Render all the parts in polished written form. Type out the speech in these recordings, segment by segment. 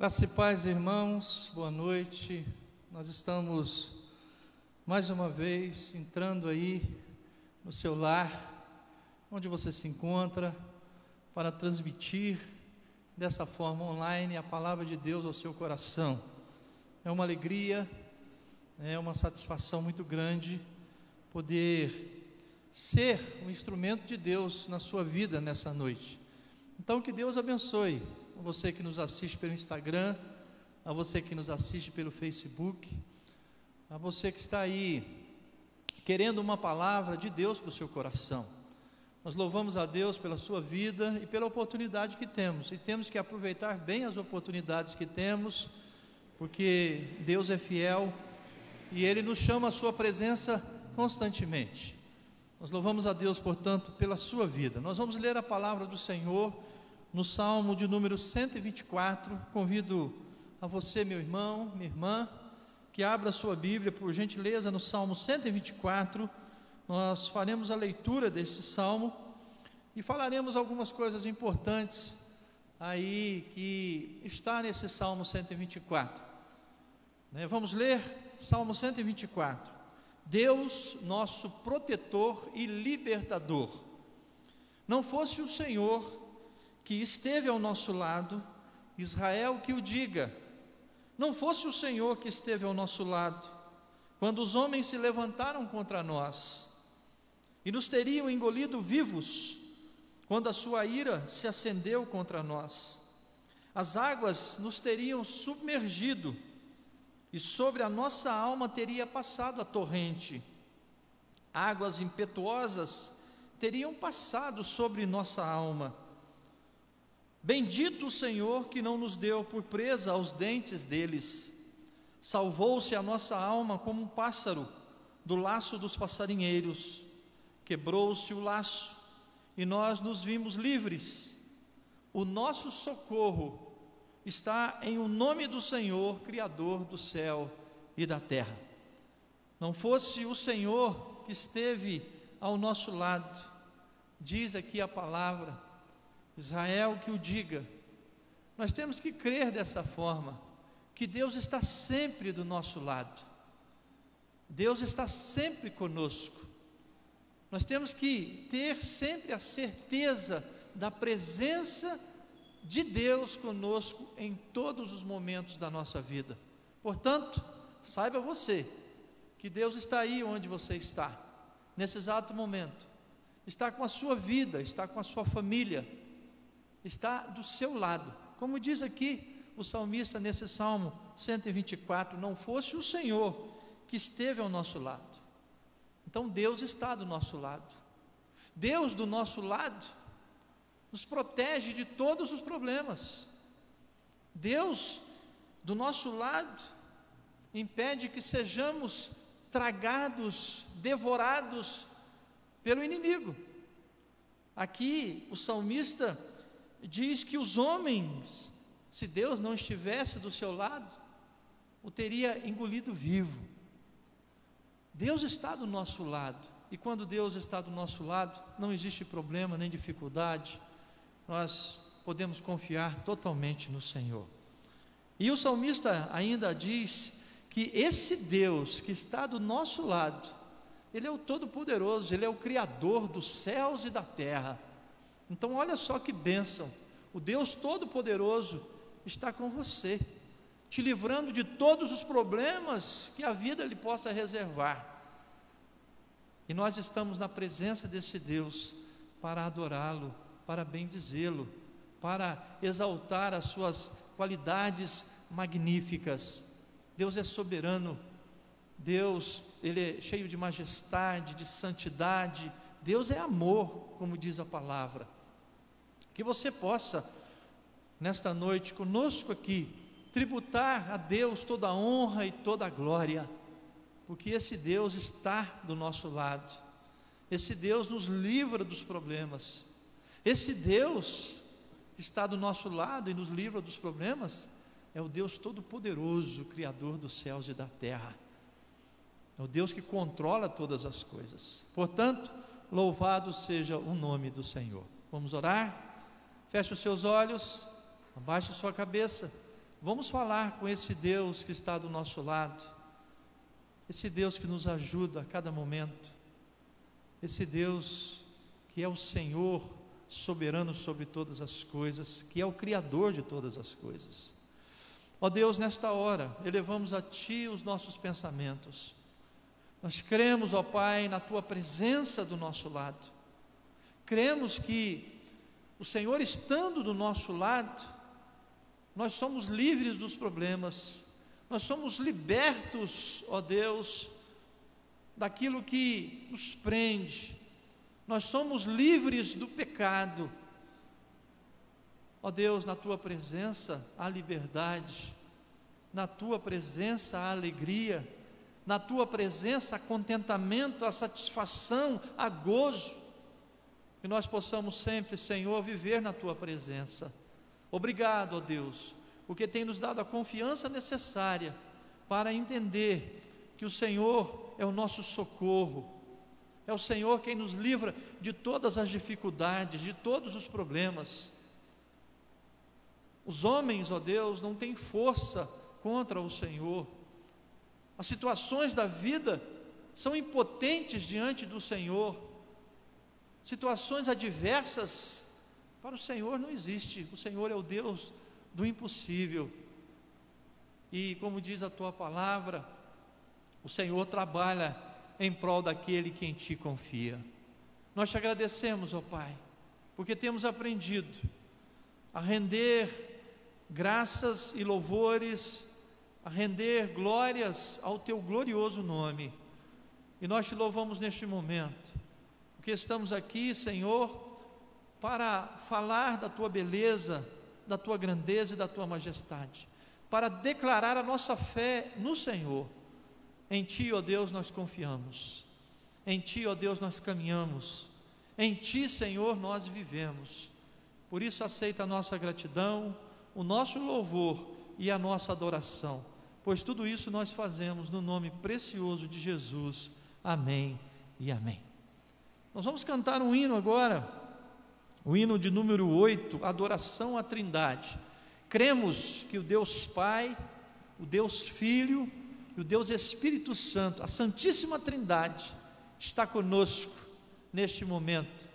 Graça e paz, irmãos, boa noite. Nós estamos mais uma vez entrando aí no seu lar, onde você se encontra, para transmitir dessa forma online a palavra de Deus ao seu coração. É uma alegria, é uma satisfação muito grande poder ser um instrumento de Deus na sua vida nessa noite. Então, que Deus abençoe a você que nos assiste pelo Instagram, a você que nos assiste pelo Facebook, a você que está aí querendo uma palavra de Deus para o seu coração. Nós louvamos a Deus pela sua vida e pela oportunidade que temos, e temos que aproveitar bem as oportunidades que temos, porque Deus é fiel e Ele nos chama à sua presença constantemente. Nós louvamos a Deus, portanto, pela sua vida. Nós vamos ler a palavra do Senhor no Salmo de número 124, convido a você, meu irmão, minha irmã, que abra a sua Bíblia, por gentileza, no Salmo 124, nós faremos a leitura deste Salmo, e falaremos algumas coisas importantes, aí, que está nesse Salmo 124, Vamos ler Salmo 124, Deus, nosso protetor e libertador, não fosse o Senhor que esteve ao nosso lado, Israel que o diga, não fosse o Senhor que esteve ao nosso lado, quando os homens se levantaram contra nós, e nos teriam engolido vivos, quando a sua ira se acendeu contra nós, as águas nos teriam submergido, e sobre a nossa alma teria passado a torrente, águas impetuosas teriam passado sobre nossa alma. Bendito o Senhor que não nos deu por presa aos dentes deles, salvou-se a nossa alma como um pássaro do laço dos passarinheiros, quebrou-se o laço e nós nos vimos livres. O nosso socorro está em o nome do Senhor, Criador do céu e da terra. Não fosse o Senhor que esteve ao nosso lado, diz aqui a palavra, Israel que o diga. Nós temos que crer dessa forma, que Deus está sempre do nosso lado, Deus está sempre conosco. Nós temos que ter sempre a certeza da presença de Deus conosco em todos os momentos da nossa vida. Portanto, saiba você que Deus está aí onde você está, nesse exato momento, está com a sua vida, está com a sua família, está do seu lado, como diz aqui o salmista nesse Salmo 124, não fosse o Senhor que esteve ao nosso lado. Então Deus está do nosso lado. Deus do nosso lado nos protege de todos os problemas. Deus do nosso lado impede que sejamos tragados, devorados pelo inimigo. Aqui o salmista diz que os homens, se Deus não estivesse do seu lado, o teria engolido vivo. Deus está do nosso lado, e quando Deus está do nosso lado, não existe problema nem dificuldade, nós podemos confiar totalmente no Senhor. E o salmista ainda diz que esse Deus que está do nosso lado, Ele é o Todo-Poderoso, Ele é o Criador dos céus e da terra. Então olha só que bênção, o Deus Todo-Poderoso está com você, te livrando de todos os problemas que a vida lhe possa reservar, e nós estamos na presença desse Deus, para adorá-lo, para bendizê-lo, para exaltar as suas qualidades magníficas. Deus é soberano, Deus, Ele é cheio de majestade, de santidade, Deus é amor, como diz a palavra. Que você possa, nesta noite, conosco aqui, tributar a Deus toda a honra e toda a glória, porque esse Deus está do nosso lado, esse Deus nos livra dos problemas, esse Deus que está do nosso lado e nos livra dos problemas, é o Deus Todo-Poderoso, Criador dos céus e da terra, é o Deus que controla todas as coisas. Portanto, louvado seja o nome do Senhor. Vamos orar? Feche os seus olhos, abaixe sua cabeça, Vamos falar com esse Deus que está do nosso lado, esse Deus que nos ajuda a cada momento, esse Deus que é o Senhor soberano sobre todas as coisas, que é o Criador de todas as coisas. Ó Deus, nesta hora, elevamos a Ti os nossos pensamentos. Nós cremos, ó Pai, na Tua presença do nosso lado. Cremos que o Senhor estando do nosso lado, nós somos livres dos problemas, nós somos libertos, ó Deus, daquilo que nos prende, nós somos livres do pecado. Ó Deus, na Tua presença há liberdade, na Tua presença há alegria, na Tua presença há contentamento, há satisfação, há gozo, que nós possamos sempre, Senhor, viver na Tua presença. Obrigado, ó Deus, porque tem nos dado a confiança necessária para entender que o Senhor é o nosso socorro, é o Senhor quem nos livra de todas as dificuldades, de todos os problemas. Os homens, ó Deus, não têm força contra o Senhor. As situações da vida são impotentes diante do Senhor. Situações adversas para o Senhor não existe. O Senhor é o Deus do impossível. E como diz a Tua palavra, o Senhor trabalha em prol daquele que em Ti confia. Nós Te agradecemos, ó Pai, porque temos aprendido a render graças e louvores, a render glórias ao Teu glorioso nome. E nós Te louvamos neste momento, porque estamos aqui, Senhor, para falar da Tua beleza, da Tua grandeza e da Tua majestade, para declarar a nossa fé no Senhor. Em Ti, ó Deus, nós confiamos, em Ti, ó Deus, nós caminhamos, em Ti, Senhor, nós vivemos. Por isso aceita a nossa gratidão, o nosso louvor e a nossa adoração, pois tudo isso nós fazemos no nome precioso de Jesus. Amém e amém. Nós vamos cantar um hino agora, o hino de número 8, Adoração à Trindade. Cremos que o Deus Pai, o Deus Filho e o Deus Espírito Santo, a Santíssima Trindade, está conosco neste momento,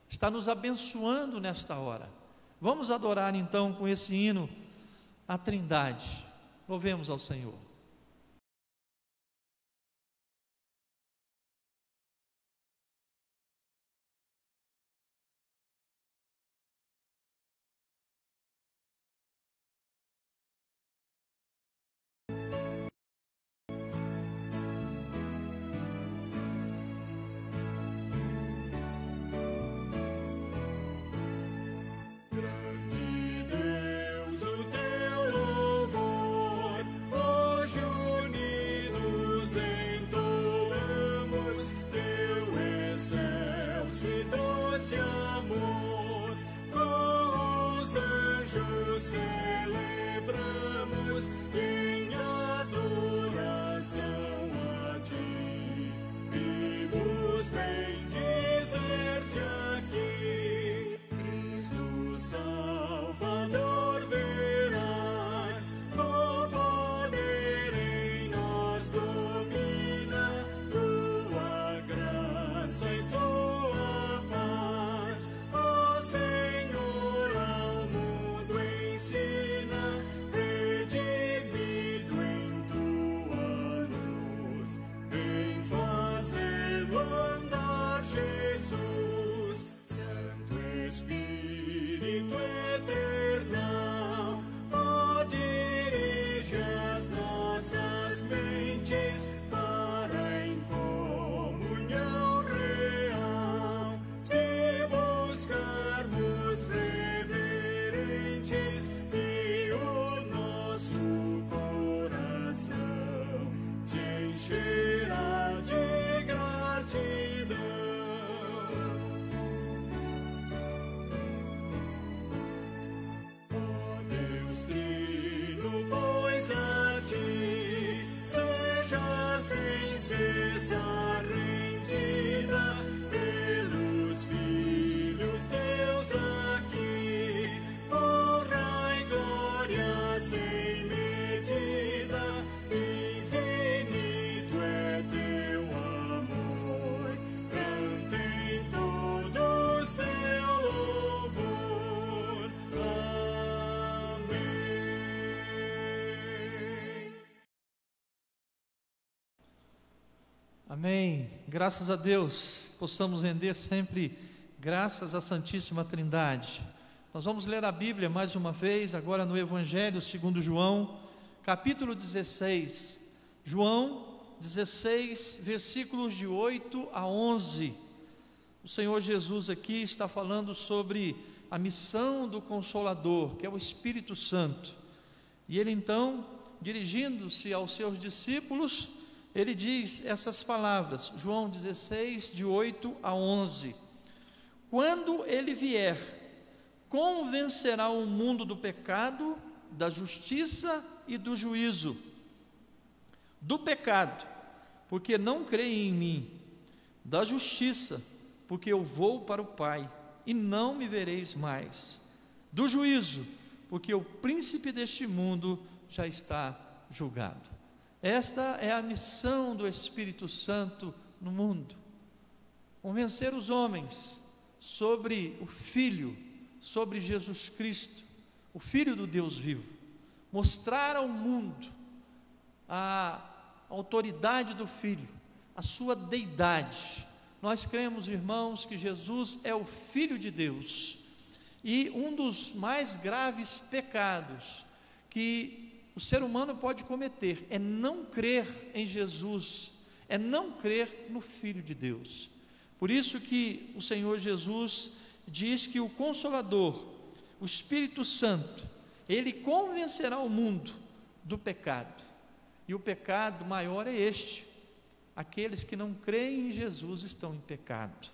está nos abençoando nesta hora. Vamos adorar então com esse hino a Trindade. Louvemos ao Senhor. Celebramos em adoração a Ti, vimos bendizer-te aqui, Cristo Salvador verás, com poder em nós domina, Tua graça e Tua paz, ó Senhor, ao mundo ensina, redimido em Tua luz, vem fazê-lo andar Amém. Graças a Deus, possamos render sempre graças à Santíssima Trindade. Nós vamos ler a Bíblia mais uma vez, agora no Evangelho segundo João, capítulo 16. João 16, versículos de 8 a 11. O Senhor Jesus aqui está falando sobre a missão do Consolador, que é o Espírito Santo. E ele então, dirigindo-se aos seus discípulos, ele diz essas palavras, João 16, de 8 a 11. Quando ele vier, convencerá o mundo do pecado, da justiça e do juízo. Do pecado, porque não creem em mim. Da justiça, porque eu vou para o Pai, e não me vereis mais. Do juízo, porque o príncipe deste mundo já está julgado. Esta é a missão do Espírito Santo no mundo. Convencer os homens sobre o Filho, sobre Jesus Cristo, o Filho do Deus vivo. Mostrar ao mundo a autoridade do Filho, a sua deidade. Nós cremos, irmãos, que Jesus é o Filho de Deus. E um dos mais graves pecados que o ser humano pode cometer é não crer em Jesus, é não crer no Filho de Deus. Por isso que o Senhor Jesus diz que o Consolador, o Espírito Santo, ele convencerá o mundo do pecado. E o pecado maior é este: aqueles que não creem em Jesus estão em pecado.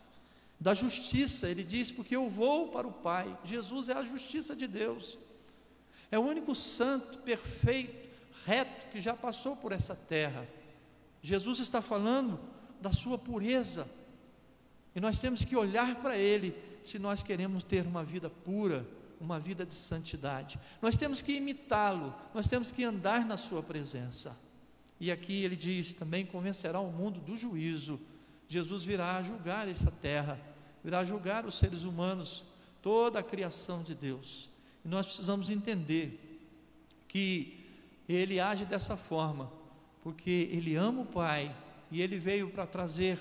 Da justiça, ele diz, porque eu vou para o Pai. Jesus é a justiça de Deus. É o único santo, perfeito, reto que já passou por essa terra. Jesus está falando da sua pureza. E nós temos que olhar para Ele se nós queremos ter uma vida pura, uma vida de santidade. Nós temos que imitá-lo, nós temos que andar na sua presença. E aqui ele diz também, convencerá o mundo do juízo. Jesus virá julgar essa terra, virá julgar os seres humanos, toda a criação de Deus. E nós precisamos entender que Ele age dessa forma, porque Ele ama o Pai, e Ele veio para trazer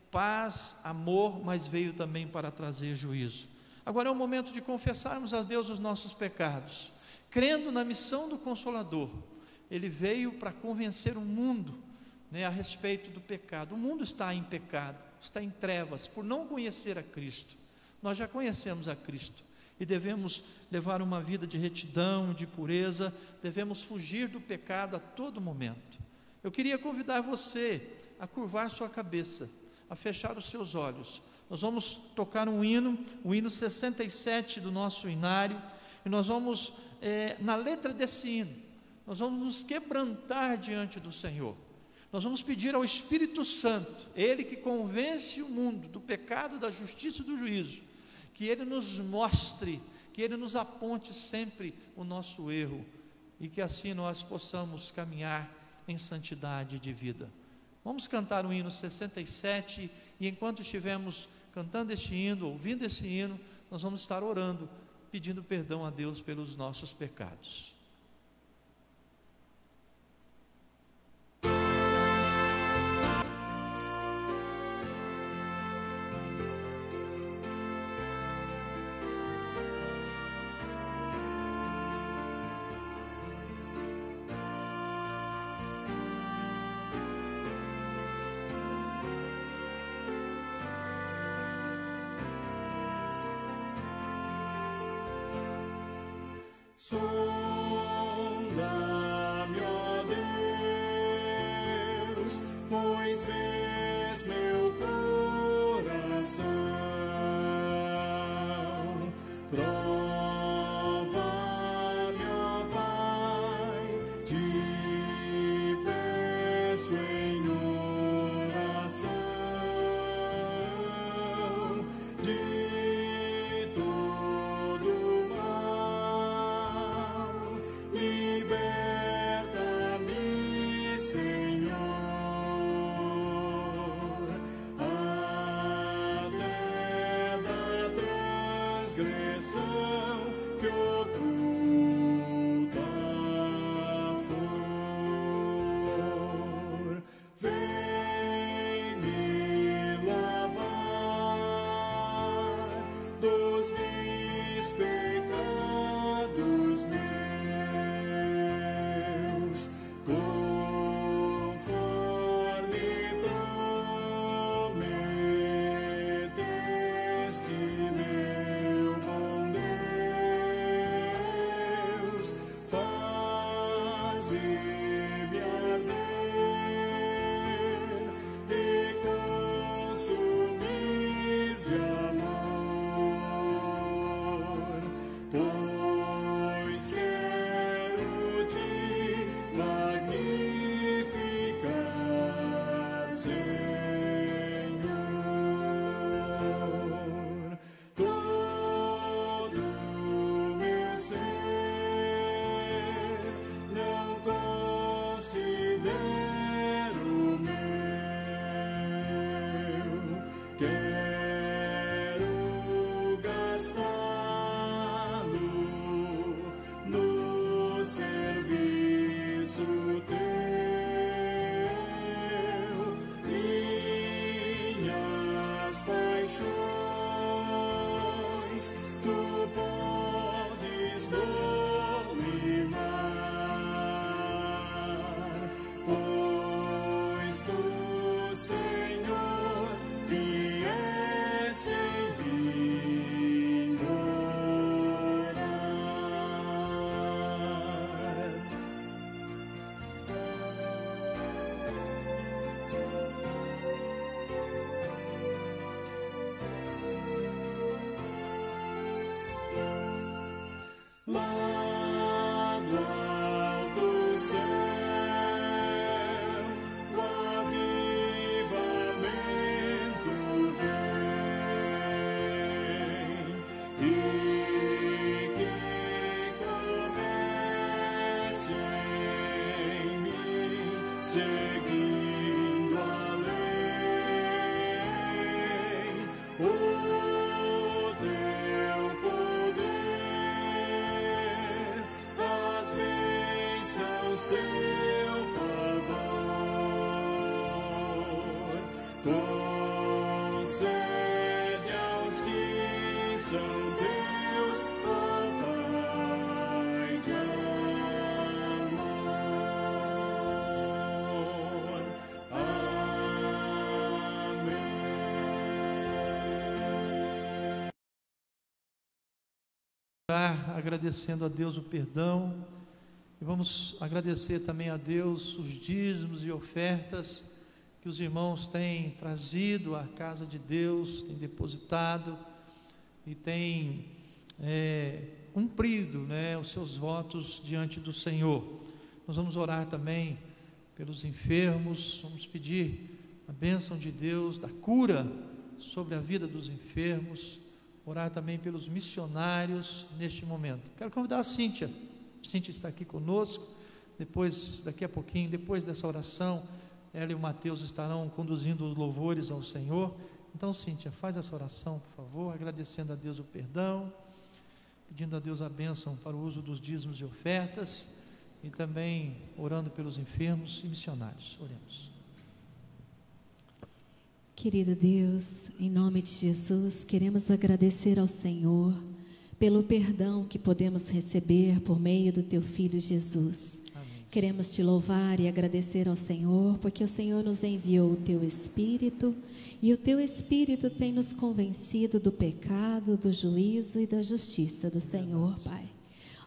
paz, amor, mas veio também para trazer juízo. Agora é o momento de confessarmos a Deus os nossos pecados, crendo na missão do Consolador. Ele veio para convencer o mundo, a respeito do pecado. O mundo está em pecado, está em trevas, por não conhecer a Cristo. Nós já conhecemos a Cristo e devemos levar uma vida de retidão, de pureza, devemos fugir do pecado a todo momento. Eu queria convidar você a curvar sua cabeça, a fechar os seus olhos. Nós vamos tocar um hino, o hino 67 do nosso hinário, e nós vamos, na letra desse hino, nós vamos nos quebrantar diante do Senhor. Nós vamos pedir ao Espírito Santo, Ele que convence o mundo do pecado, da justiça e do juízo, que Ele nos mostre, que Ele nos aponte sempre o nosso erro, e que assim nós possamos caminhar em santidade de vida. Vamos cantar o hino 67, e enquanto estivermos cantando este hino, ouvindo esse hino, nós vamos estar orando, pedindo perdão a Deus pelos nossos pecados. Sonda-me, ó Deus, pois vês meu coração. Prova-me, ó Pai, te peço em oração. De todo mal, liberta-me, Senhor, até da transgressão que oculta for. Vem dominar, pois tu, Senhor, vieste ignorar. Lá do alto céu, o avivamento vem, e que comece em mim, seguindo a lei, o teu poder, as bênçãos, teu favor, concede aos que são teus, ó Pai de amor. Amém. Agradecendo a Deus o perdão, e vamos agradecer também a Deus os dízimos e ofertas que os irmãos têm trazido à casa de Deus, têm depositado e têm cumprido, os seus votos diante do Senhor. Nós vamos orar também pelos enfermos, vamos pedir a bênção de Deus, da cura sobre a vida dos enfermos, orar também pelos missionários neste momento. Quero convidar a Cíntia. Cíntia está aqui conosco. Daqui a pouquinho, depois dessa oração, ela e o Mateus estarão conduzindo os louvores ao Senhor. Então, Cíntia, faz essa oração, por favor, agradecendo a Deus o perdão, pedindo a Deus a bênção para o uso dos dízimos e ofertas, e também orando pelos enfermos e missionários. Oremos. Querido Deus, em nome de Jesus, queremos agradecer ao Senhor pelo perdão que podemos receber por meio do Teu Filho Jesus. Amém. Queremos Te louvar e agradecer ao Senhor, porque o Senhor nos enviou o Teu Espírito, e o Teu Espírito tem nos convencido do pecado, do juízo e da justiça do Senhor, Pai.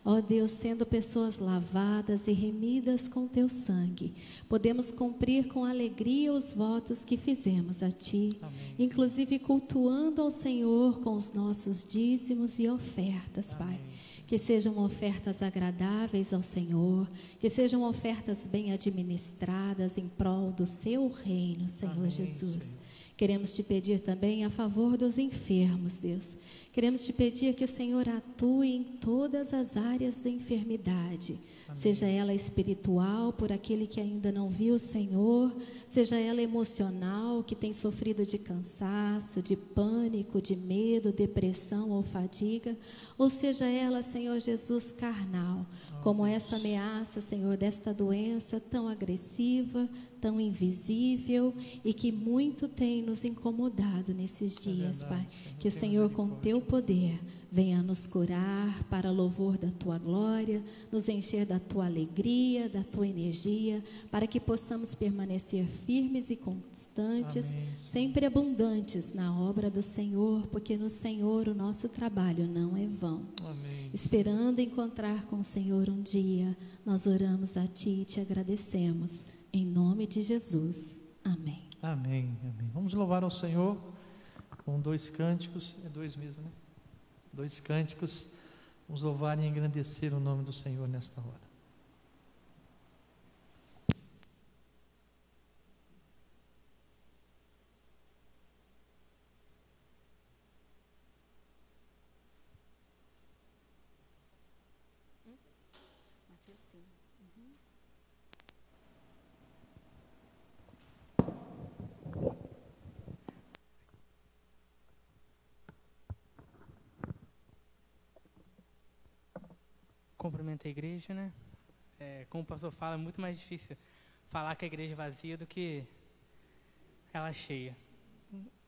Ó Deus, sendo pessoas lavadas e remidas com Teu sangue, podemos cumprir com alegria os votos que fizemos a Ti, Amém, inclusive cultuando ao Senhor com os nossos dízimos e ofertas, Pai. Que sejam ofertas agradáveis ao Senhor, que sejam ofertas bem administradas em prol do Seu reino, Senhor. Amém, Jesus. Senhor. Queremos Te pedir também a favor dos enfermos, Deus. Queremos Te pedir que o Senhor atue em todas as áreas da enfermidade, seja ela espiritual, por aquele que ainda não viu o Senhor, seja ela emocional, que tem sofrido de cansaço, de pânico, de medo, depressão ou fadiga, ou seja ela, Senhor Jesus, carnal, como essa ameaça, Senhor, desta doença tão agressiva, tão invisível e que muito tem nos incomodado nesses dias, Pai. Que o Senhor, com Teu poder, venha nos curar para louvor da Tua glória, nos encher da Tua alegria, da Tua energia, para que possamos permanecer firmes e constantes, sempre abundantes na obra do Senhor, porque no Senhor o nosso trabalho não é vão. Amém. Esperando encontrar com o Senhor um dia, nós oramos a Ti e Te agradecemos. Em nome de Jesus. Amém. Amém, amém. Vamos louvar ao Senhor com 2 cânticos, é 2 mesmo, né? 2 cânticos, vamos louvar e engrandecer o nome do Senhor nesta hora. Cumprimento a igreja, né? Como o pastor fala, é muito mais difícil falar que a igreja é vazia do que ela cheia.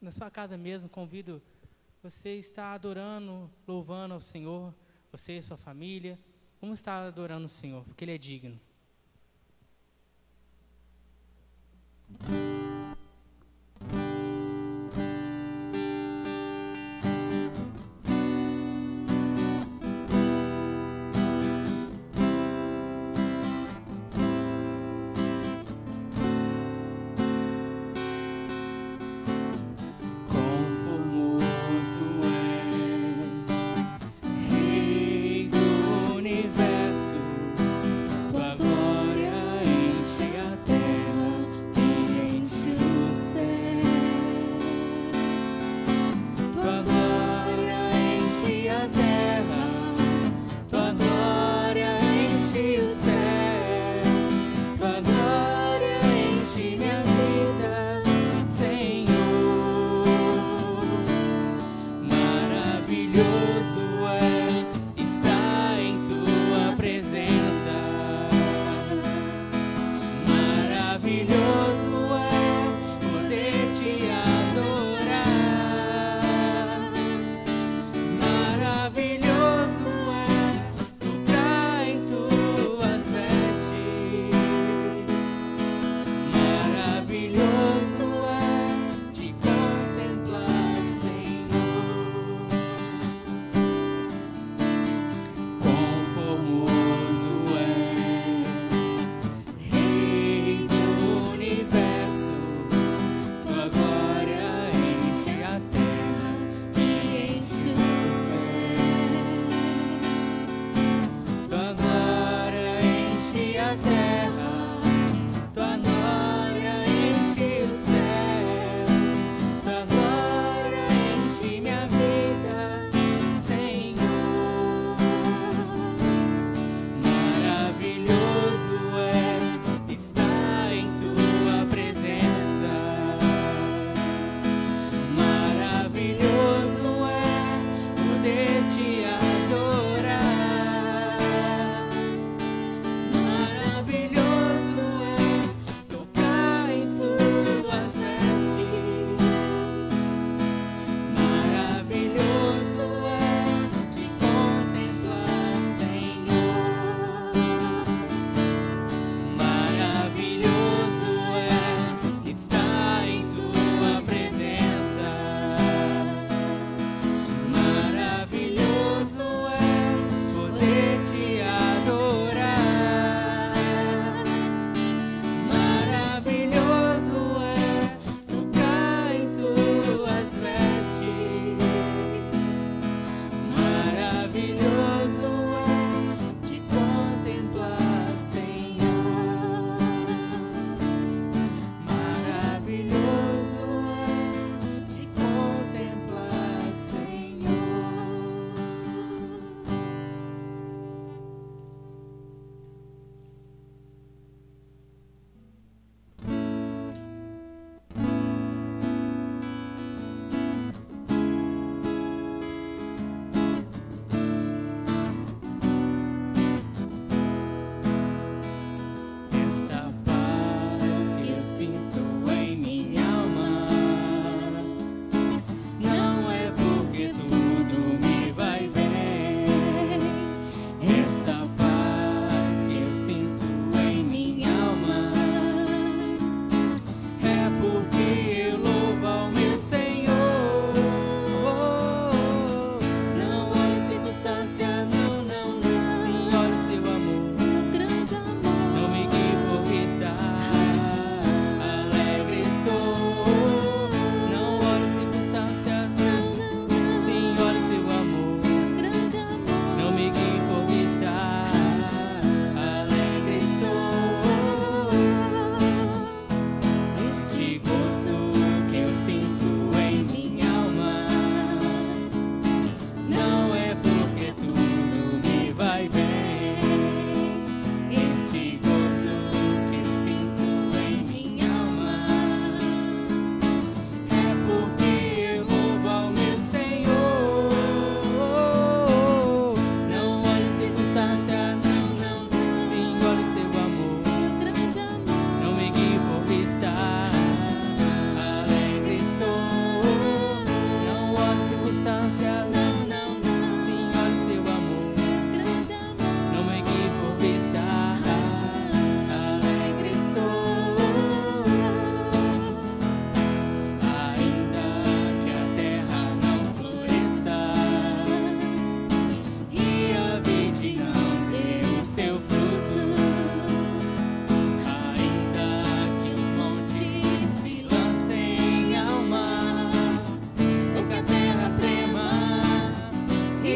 Na sua casa mesmo, convido você a estar adorando, louvando ao Senhor, Você, sua família, vamos estar adorando o Senhor, porque Ele é digno.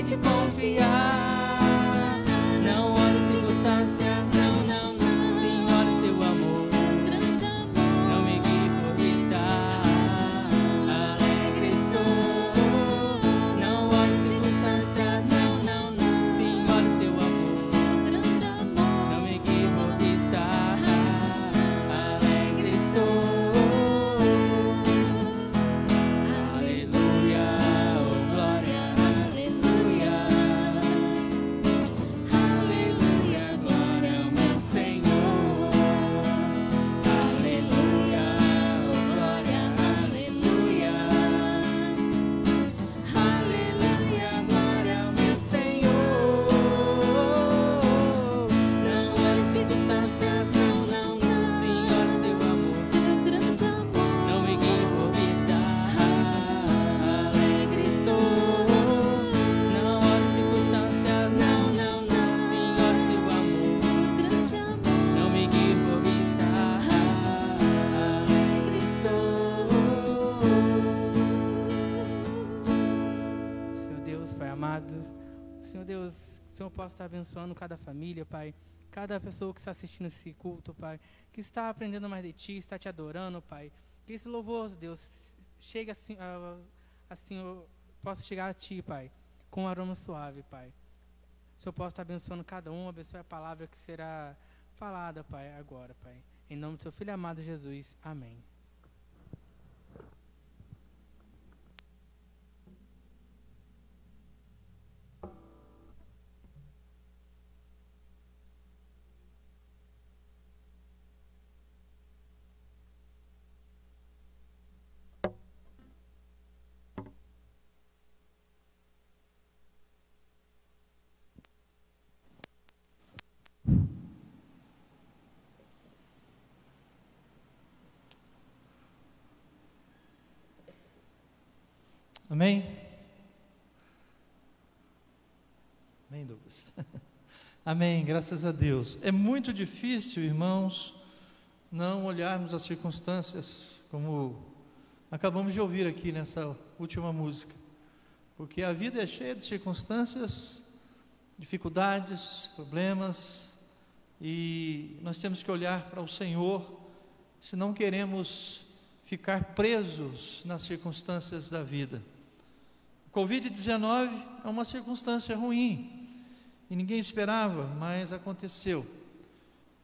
somente confiar. Não olhe circunstâncias, não, não, não. Sim, olhe seu amor, seu grande amor. não me guie por vista. Alegre estou. Não olhe circunstâncias, não, não, não. Sim, olhe seu amor, Seu grande amor. não me guie por vista. Alegre estou. Aleluia, oh glória, aleluia. Aleluia, glória ao meu Senhor. Aleluia, oh glória, aleluia. Aleluia, glória ao meu Senhor. Não olhe circunstâncias, não, não, não. Sim, olhe seu amor, Seu grande amor. não me guie por vista. Alegre estou. Não olhe circunstâncias, não, não, não. Sim, olhe seu amor, Seu grande amor. não me guie por vista. Alegre estou. Senhor Deus, Pai amado, Senhor Deus, o Senhor possa estar abençoando cada família, Pai, cada pessoa que está assistindo esse culto, Pai, que está aprendendo mais de Ti, está Te adorando, Pai, que esse louvor, Deus, chegue assim, possa chegar a Ti, Pai, com um aroma suave, Pai. O Senhor possa estar abençoando cada um, abençoe a palavra que será falada, Pai, agora, Pai. Em nome do Seu Filho amado Jesus, amém. Amém? Amém, Douglas? Amém, graças a Deus. É muito difícil, irmãos, não olharmos as circunstâncias, como acabamos de ouvir aqui nessa última música, porque a vida é cheia de circunstâncias, dificuldades, problemas, e nós temos que olhar para o Senhor, se não queremos ficar presos nas circunstâncias da vida. O Covid-19 é uma circunstância ruim, e ninguém esperava, mas aconteceu.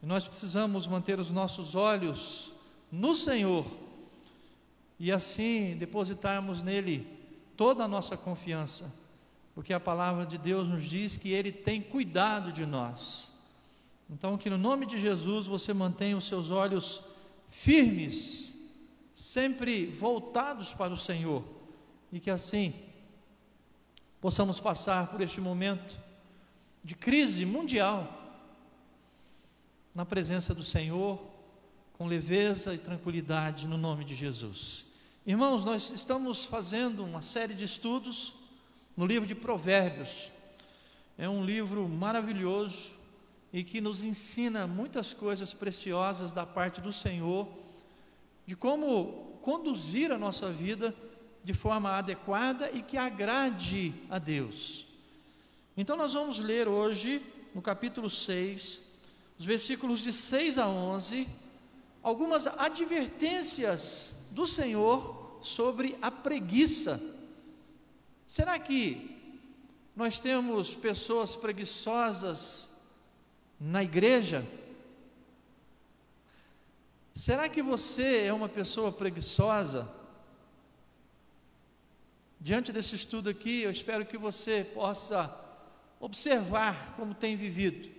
E nós precisamos manter os nossos olhos no Senhor, e assim depositarmos nele toda a nossa confiança, porque a palavra de Deus nos diz que Ele tem cuidado de nós. Então, que no nome de Jesus você mantenha os seus olhos firmes, sempre voltados para o Senhor, e que assim possamos passar por este momento de crise mundial na presença do Senhor, com leveza e tranquilidade, no nome de Jesus. Irmãos, nós estamos fazendo uma série de estudos no livro de Provérbios. É um livro maravilhoso e que nos ensina muitas coisas preciosas da parte do Senhor, de como conduzir a nossa vida de forma adequada e que agrade a Deus. Então nós vamos ler hoje, no capítulo 6, os versículos de 6 a 11, algumas advertências do Senhor sobre a preguiça. Será que nós temos pessoas preguiçosas na igreja? Será que você é uma pessoa preguiçosa? Diante desse estudo aqui, eu espero que você possa observar como tem vivido.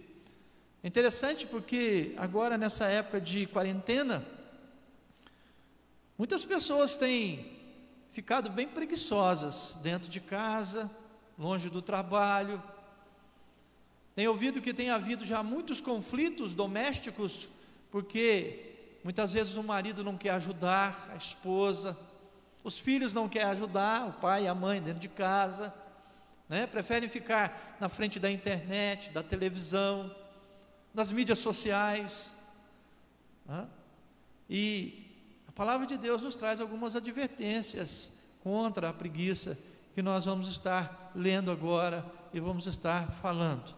É interessante porque agora, nessa época de quarentena, muitas pessoas têm ficado bem preguiçosas dentro de casa, longe do trabalho. Tem ouvido que tem havido já muitos conflitos domésticos, porque muitas vezes o marido não quer ajudar a esposa, os filhos não querem ajudar o pai e a mãe dentro de casa, né? Preferem ficar na frente da internet, da televisão, das mídias sociais, né? E a palavra de Deus nos traz algumas advertências contra a preguiça, que nós vamos estar lendo agora e vamos estar falando.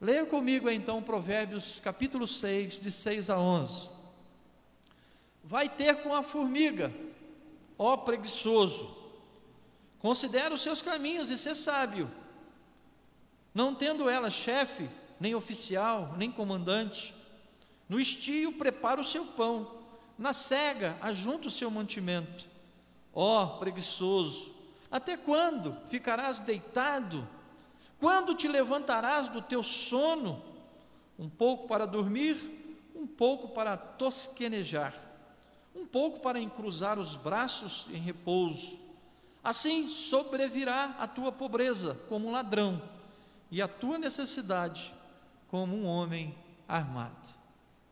Leia comigo então Provérbios capítulo 6, de 6 a 11. Vai ter com a formiga, ó preguiçoso, considera os seus caminhos e sê sábio, não tendo ela chefe, nem oficial, nem comandante. No estio prepara o seu pão, na cega ajunta o seu mantimento. Ó preguiçoso, até quando ficarás deitado? Quando te levantarás do teu sono? Um pouco para dormir, um pouco para tosquenejar, um pouco para encruzar os braços em repouso. Assim sobrevirá a tua pobreza como um ladrão, e a tua necessidade como um homem armado.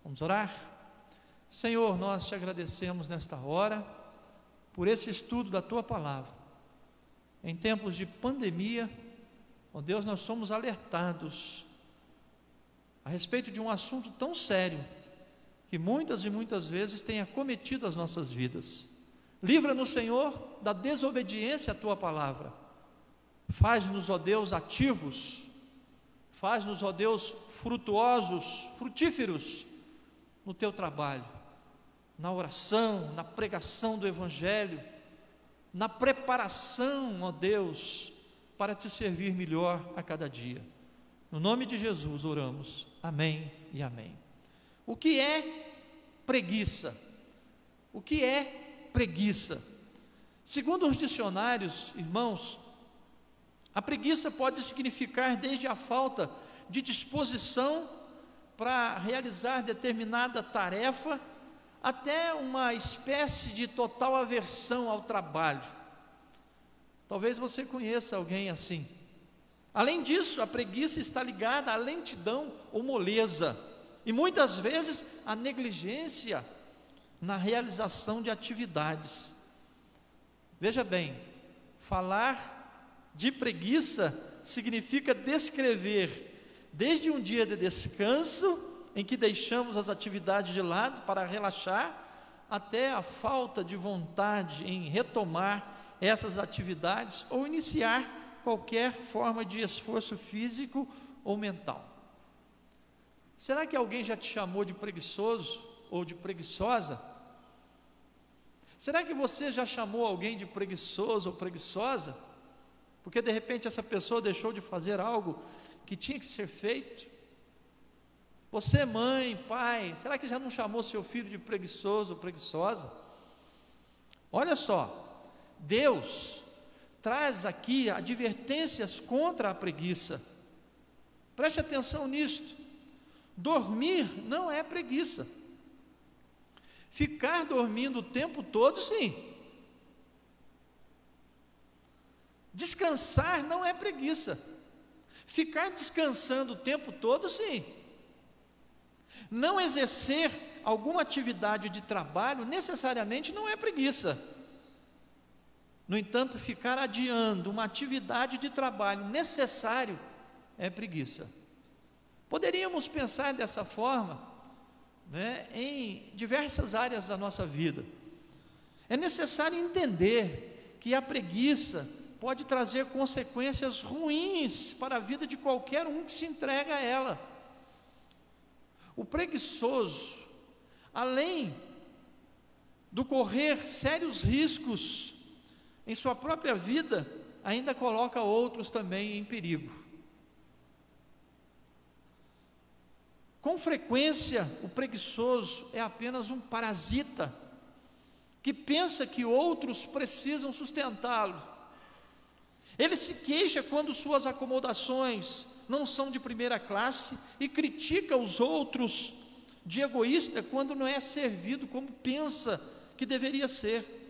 Vamos orar? Senhor, nós te agradecemos nesta hora por esse estudo da tua palavra. Em tempos de pandemia, ó Deus, nós somos alertados a respeito de um assunto tão sério que muitas e muitas vezes tem acometido as nossas vidas. Livra-nos, Senhor, da desobediência à tua palavra. Faz-nos, ó Deus, ativos. Faz-nos, ó Deus, frutuosos, frutíferos no teu trabalho, na oração, na pregação do Evangelho, na preparação, ó Deus, para te servir melhor a cada dia. No nome de Jesus oramos. Amém e amém. O que é preguiça? O que é preguiça? Segundo os dicionários, irmãos, a preguiça pode significar desde a falta de disposição para realizar determinada tarefa, até uma espécie de total aversão ao trabalho. Talvez você conheça alguém assim. Além disso, a preguiça está ligada à lentidão ou moleza, e muitas vezes à negligência na realização de atividades. Veja bem, falar de preguiça significa descrever desde um dia de descanso, em que deixamos as atividades de lado para relaxar, até a falta de vontade em retomar essas atividades ou iniciar qualquer forma de esforço físico ou mental. Será que alguém já te chamou de preguiçoso ou de preguiçosa? Será que você já chamou alguém de preguiçoso ou preguiçosa? Porque de repente essa pessoa deixou de fazer algo que tinha que ser feito? Você, mãe, pai, será que já não chamou seu filho de preguiçoso ou preguiçosa? Olha só, Deus traz aqui advertências contra a preguiça. Preste atenção nisto. Dormir não é preguiça. Ficar dormindo o tempo todo, sim. Descansar não é preguiça. Ficar descansando o tempo todo, sim. Não exercer alguma atividade de trabalho necessariamente não é preguiça. No entanto, ficar adiando uma atividade de trabalho necessário é preguiça. Poderíamos pensar dessa forma, em diversas áreas da nossa vida. É necessário entender que a preguiça pode trazer consequências ruins para a vida de qualquer um que se entrega a ela. O preguiçoso, além do correr sérios riscos em sua própria vida, ainda coloca outros também em perigo. Com frequência, o preguiçoso é apenas um parasita que pensa que outros precisam sustentá-lo. Ele se queixa quando suas acomodações não são de primeira classe e critica os outros de egoísta quando não é servido como pensa que deveria ser.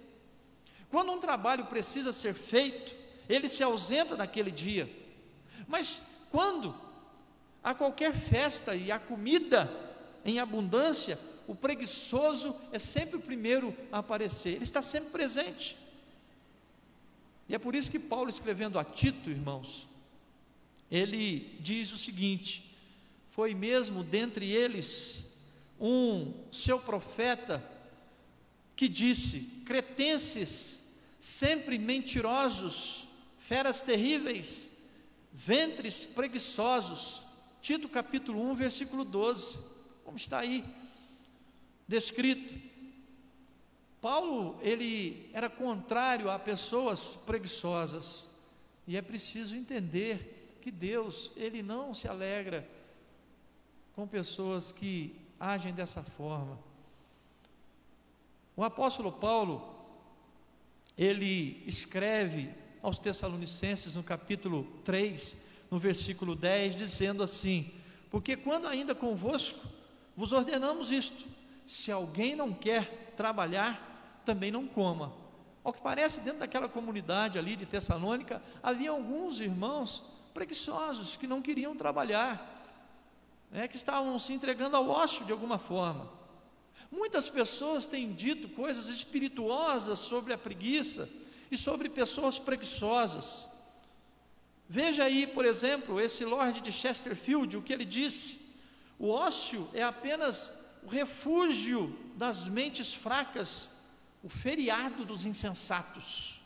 Quando um trabalho precisa ser feito, ele se ausenta naquele dia. Mas quando há qualquer festa e há comida em abundância, o preguiçoso é sempre o primeiro a aparecer, ele está sempre presente. E é por isso que Paulo, escrevendo a Tito, irmãos, ele diz o seguinte: foi mesmo dentre eles um seu profeta que disse: cretenses, sempre mentirosos, feras terríveis, ventres preguiçosos. Tito capítulo 1, versículo 12, como está aí descrito. Paulo, ele era contrário a pessoas preguiçosas, e é preciso entender que Deus, ele não se alegra com pessoas que agem dessa forma. O apóstolo Paulo, ele escreve aos Tessalonicenses no capítulo 3, no versículo 10, dizendo assim: porque quando ainda convosco vos ordenamos isto, se alguém não quer trabalhar, também não coma. Ao que parece, dentro daquela comunidade ali de Tessalônica, havia alguns irmãos preguiçosos que não queriam trabalhar, que estavam se entregando ao ócio de alguma forma. Muitas pessoas têm dito coisas espirituosas sobre a preguiça e sobre pessoas preguiçosas. Veja aí, por exemplo, esse Lord de Chesterfield, o que ele disse: o ócio é apenas o refúgio das mentes fracas, o feriado dos insensatos.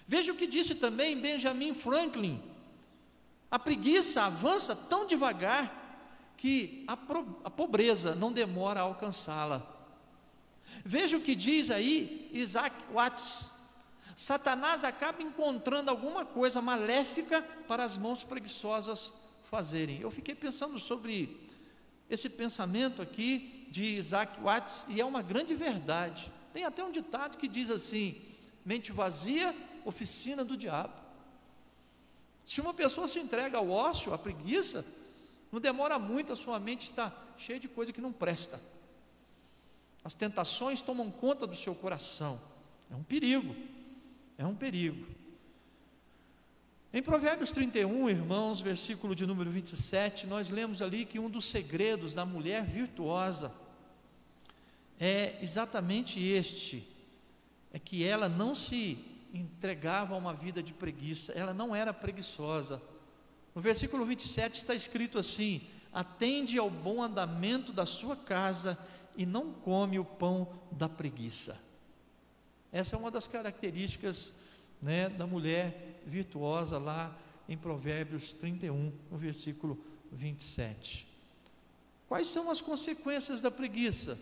Veja o que disse também Benjamin Franklin: a preguiça avança tão devagar que a pobreza não demora a alcançá-la. Veja o que diz aí Isaac Watts: Satanás acaba encontrando alguma coisa maléfica para as mãos preguiçosas fazerem. Eu fiquei pensando sobre esse pensamento aqui de Isaac Watts, e é uma grande verdade. Tem até um ditado que diz assim: mente vazia, oficina do diabo. Se uma pessoa se entrega ao ócio, à preguiça, não demora muito, a sua mente está cheia de coisa que não presta. As tentações tomam conta do seu coração. É um perigo, é um perigo. Em Provérbios 31, irmãos, versículo de número 27, nós lemos ali que um dos segredos da mulher virtuosa é exatamente este: é que ela não se entregava a uma vida de preguiça, ela não era preguiçosa. No versículo 27 está escrito assim: atende ao bom andamento da sua casa e não come o pão da preguiça. Essa é uma das características, da mulher virtuosa lá em Provérbios 31, no versículo 27. Quais são as consequências da preguiça?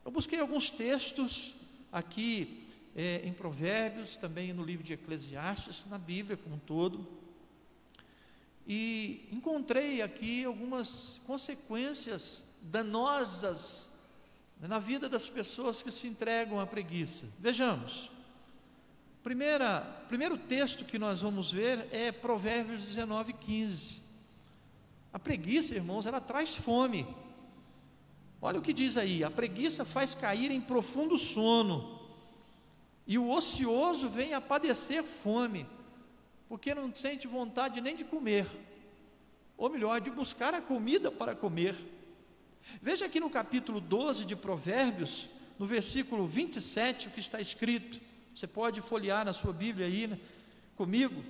Eu busquei alguns textos aqui em Provérbios, também no livro de Eclesiastes, na Bíblia como um todo, e encontrei aqui algumas consequências danosas na vida das pessoas que se entregam à preguiça. Vejamos. Primeiro texto que nós vamos ver é Provérbios 19:15. A preguiça, irmãos, ela traz fome. Olha o que diz aí: a preguiça faz cair em profundo sono, e o ocioso vem a padecer fome, porque não sente vontade nem de comer, ou melhor, de buscar a comida para comer. Veja aqui no capítulo 12 de Provérbios, no versículo 27, o que está escrito. Você pode folhear na sua Bíblia aí, comigo,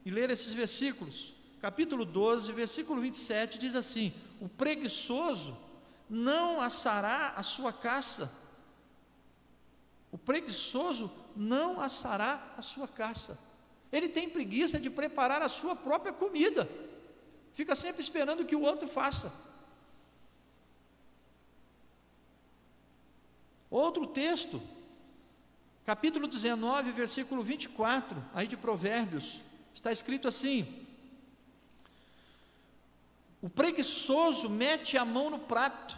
e ler esses versículos. Capítulo 12, versículo 27 diz assim: o preguiçoso não assará a sua caça. O preguiçoso não assará a sua caça. Ele tem preguiça de preparar a sua própria comida, fica sempre esperando que o outro faça. Outro texto, capítulo 19, versículo 24, aí de Provérbios, está escrito assim: o preguiçoso mete a mão no prato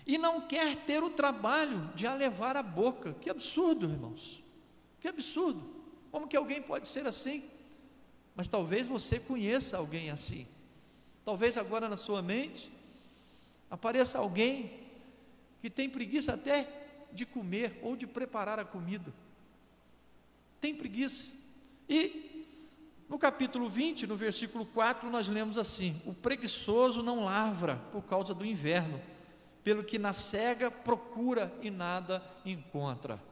e não quer ter o trabalho de a levar à boca. Que absurdo, irmãos, que absurdo. Como que alguém pode ser assim? Mas talvez você conheça alguém assim. Talvez agora na sua mente apareça alguém que tem preguiça até de comer ou de preparar a comida. Tem preguiça. E no capítulo 20, no versículo 4, nós lemos assim: o preguiçoso não lavra por causa do inverno, pelo que na cega procura e nada encontra.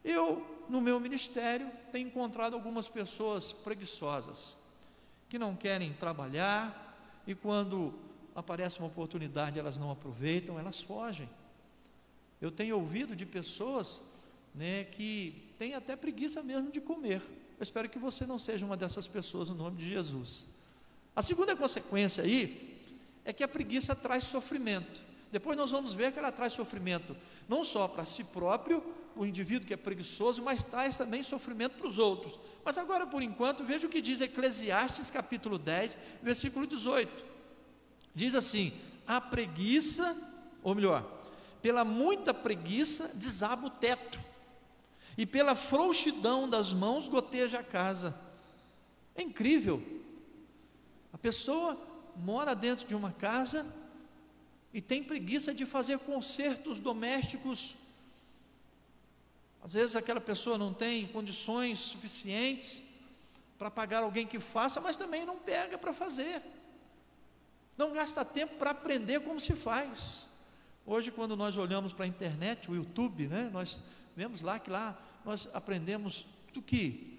Eu, no meu ministério, tenho encontrado algumas pessoas preguiçosas, que não querem trabalhar, e quando aparece uma oportunidade, elas não aproveitam, elas fogem. Eu tenho ouvido de pessoas, que têm até preguiça mesmo de comer, Eu espero que você não seja uma dessas pessoas no nome de Jesus. A segunda consequência aí é que a preguiça traz sofrimento. Depois nós vamos ver que ela traz sofrimento não só para si próprio, o indivíduo que é preguiçoso, mas traz também sofrimento para os outros. Mas agora, por enquanto, veja o que diz Eclesiastes capítulo 10, versículo 18. Diz assim: a preguiça, ou melhor, pela muita preguiça desaba o teto, e pela frouxidão das mãos goteja a casa. É incrível. A pessoa mora dentro de uma casa e tem preguiça de fazer consertos domésticos. Às vezes aquela pessoa não tem condições suficientes para pagar alguém que faça, mas também não pega para fazer, não gasta tempo para aprender como se faz. Hoje, quando nós olhamos para a internet, o YouTube, né, nós vemos lá que lá nós aprendemos tudo que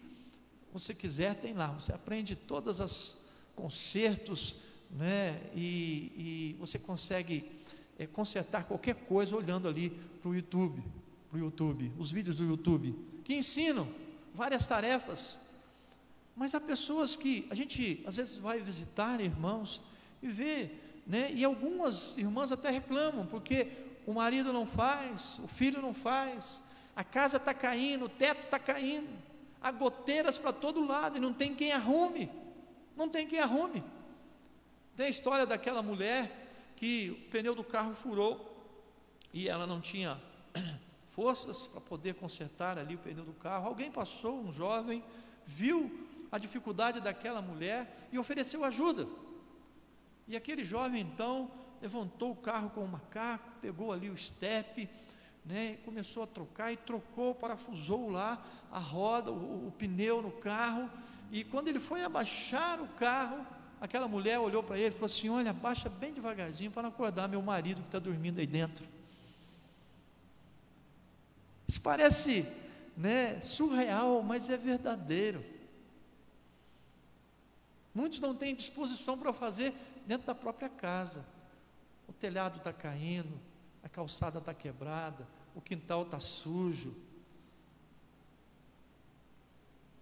você quiser, tem lá, você aprende todas as consertos, né, e você consegue consertar qualquer coisa olhando ali para o YouTube, os vídeos do YouTube, que ensinam várias tarefas. Mas há pessoas que a gente às vezes vai visitar irmãos e vê, né, e algumas irmãs até reclamam, porque o marido não faz, o filho não faz, a casa está caindo, o teto está caindo, há goteiras para todo lado e não tem quem arrume, Tem a história daquela mulher que o pneu do carro furou e ela não tinha forças para poder consertar ali o pneu do carro. Alguém passou, um jovem, viu a dificuldade daquela mulher e ofereceu ajuda. E aquele jovem então levantou o carro com o macaco, pegou ali o estepe, né, começou a trocar e trocou, parafusou lá a roda, o pneu no carro. E quando ele foi abaixar o carro, aquela mulher olhou para ele e falou assim: olha, abaixa bem devagarzinho para não acordar meu marido que está dormindo aí dentro. Isso parece, né, surreal, mas é verdadeiro. Muitos não têm disposição para fazer dentro da própria casa. O telhado está caindo, a calçada está quebrada, o quintal está sujo.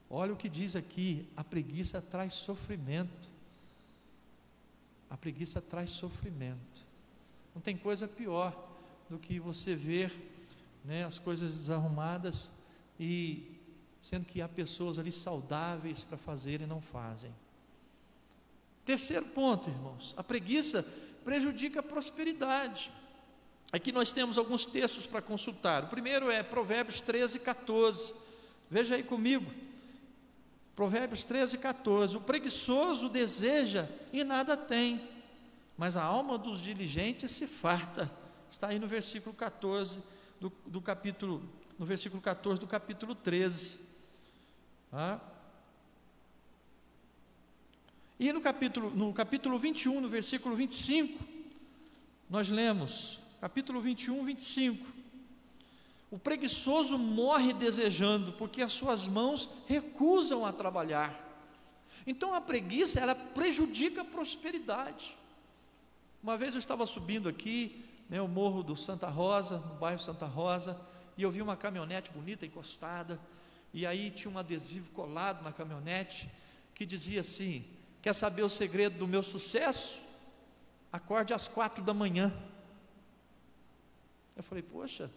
Olha o que diz aqui: a preguiça traz sofrimento. A preguiça traz sofrimento. Não tem coisa pior do que você ver, né, as coisas desarrumadas, e sendo que há pessoas ali saudáveis para fazer e não fazem. Terceiro ponto, irmãos: a preguiça prejudica a prosperidade. Aqui nós temos alguns textos para consultar. O primeiro é Provérbios 13, 14. Veja aí comigo. Provérbios 13, 14. O preguiçoso deseja e nada tem, mas a alma dos diligentes se farta. Está aí no versículo 14 do capítulo, no versículo 14 do capítulo 13. E no capítulo 21, no versículo 25, nós lemos, capítulo 21, 25: o preguiçoso morre desejando, porque as suas mãos recusam a trabalhar. Então a preguiça, ela prejudica a prosperidade. Uma vez eu estava subindo aqui, né, o morro do Santa Rosa, no bairro Santa Rosa, e eu vi uma caminhonete bonita encostada, e aí tinha um adesivo colado na caminhonete, que dizia assim: quer saber o segredo do meu sucesso? Acorde às 4 da manhã. Eu falei, poxa,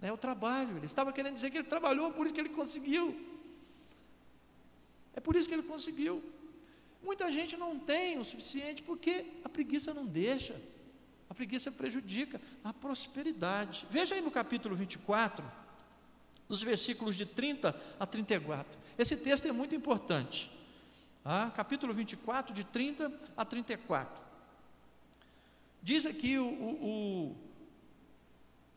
é o trabalho. Ele estava querendo dizer que ele trabalhou, por isso que ele conseguiu. É por isso que ele conseguiu. Muita gente não tem o suficiente porque a preguiça não deixa. A preguiça prejudica a prosperidade. Veja aí no capítulo 24, dos versículos de 30 a 34. Esse texto é muito importante. Capítulo 24, de 30 a 34. Diz aqui o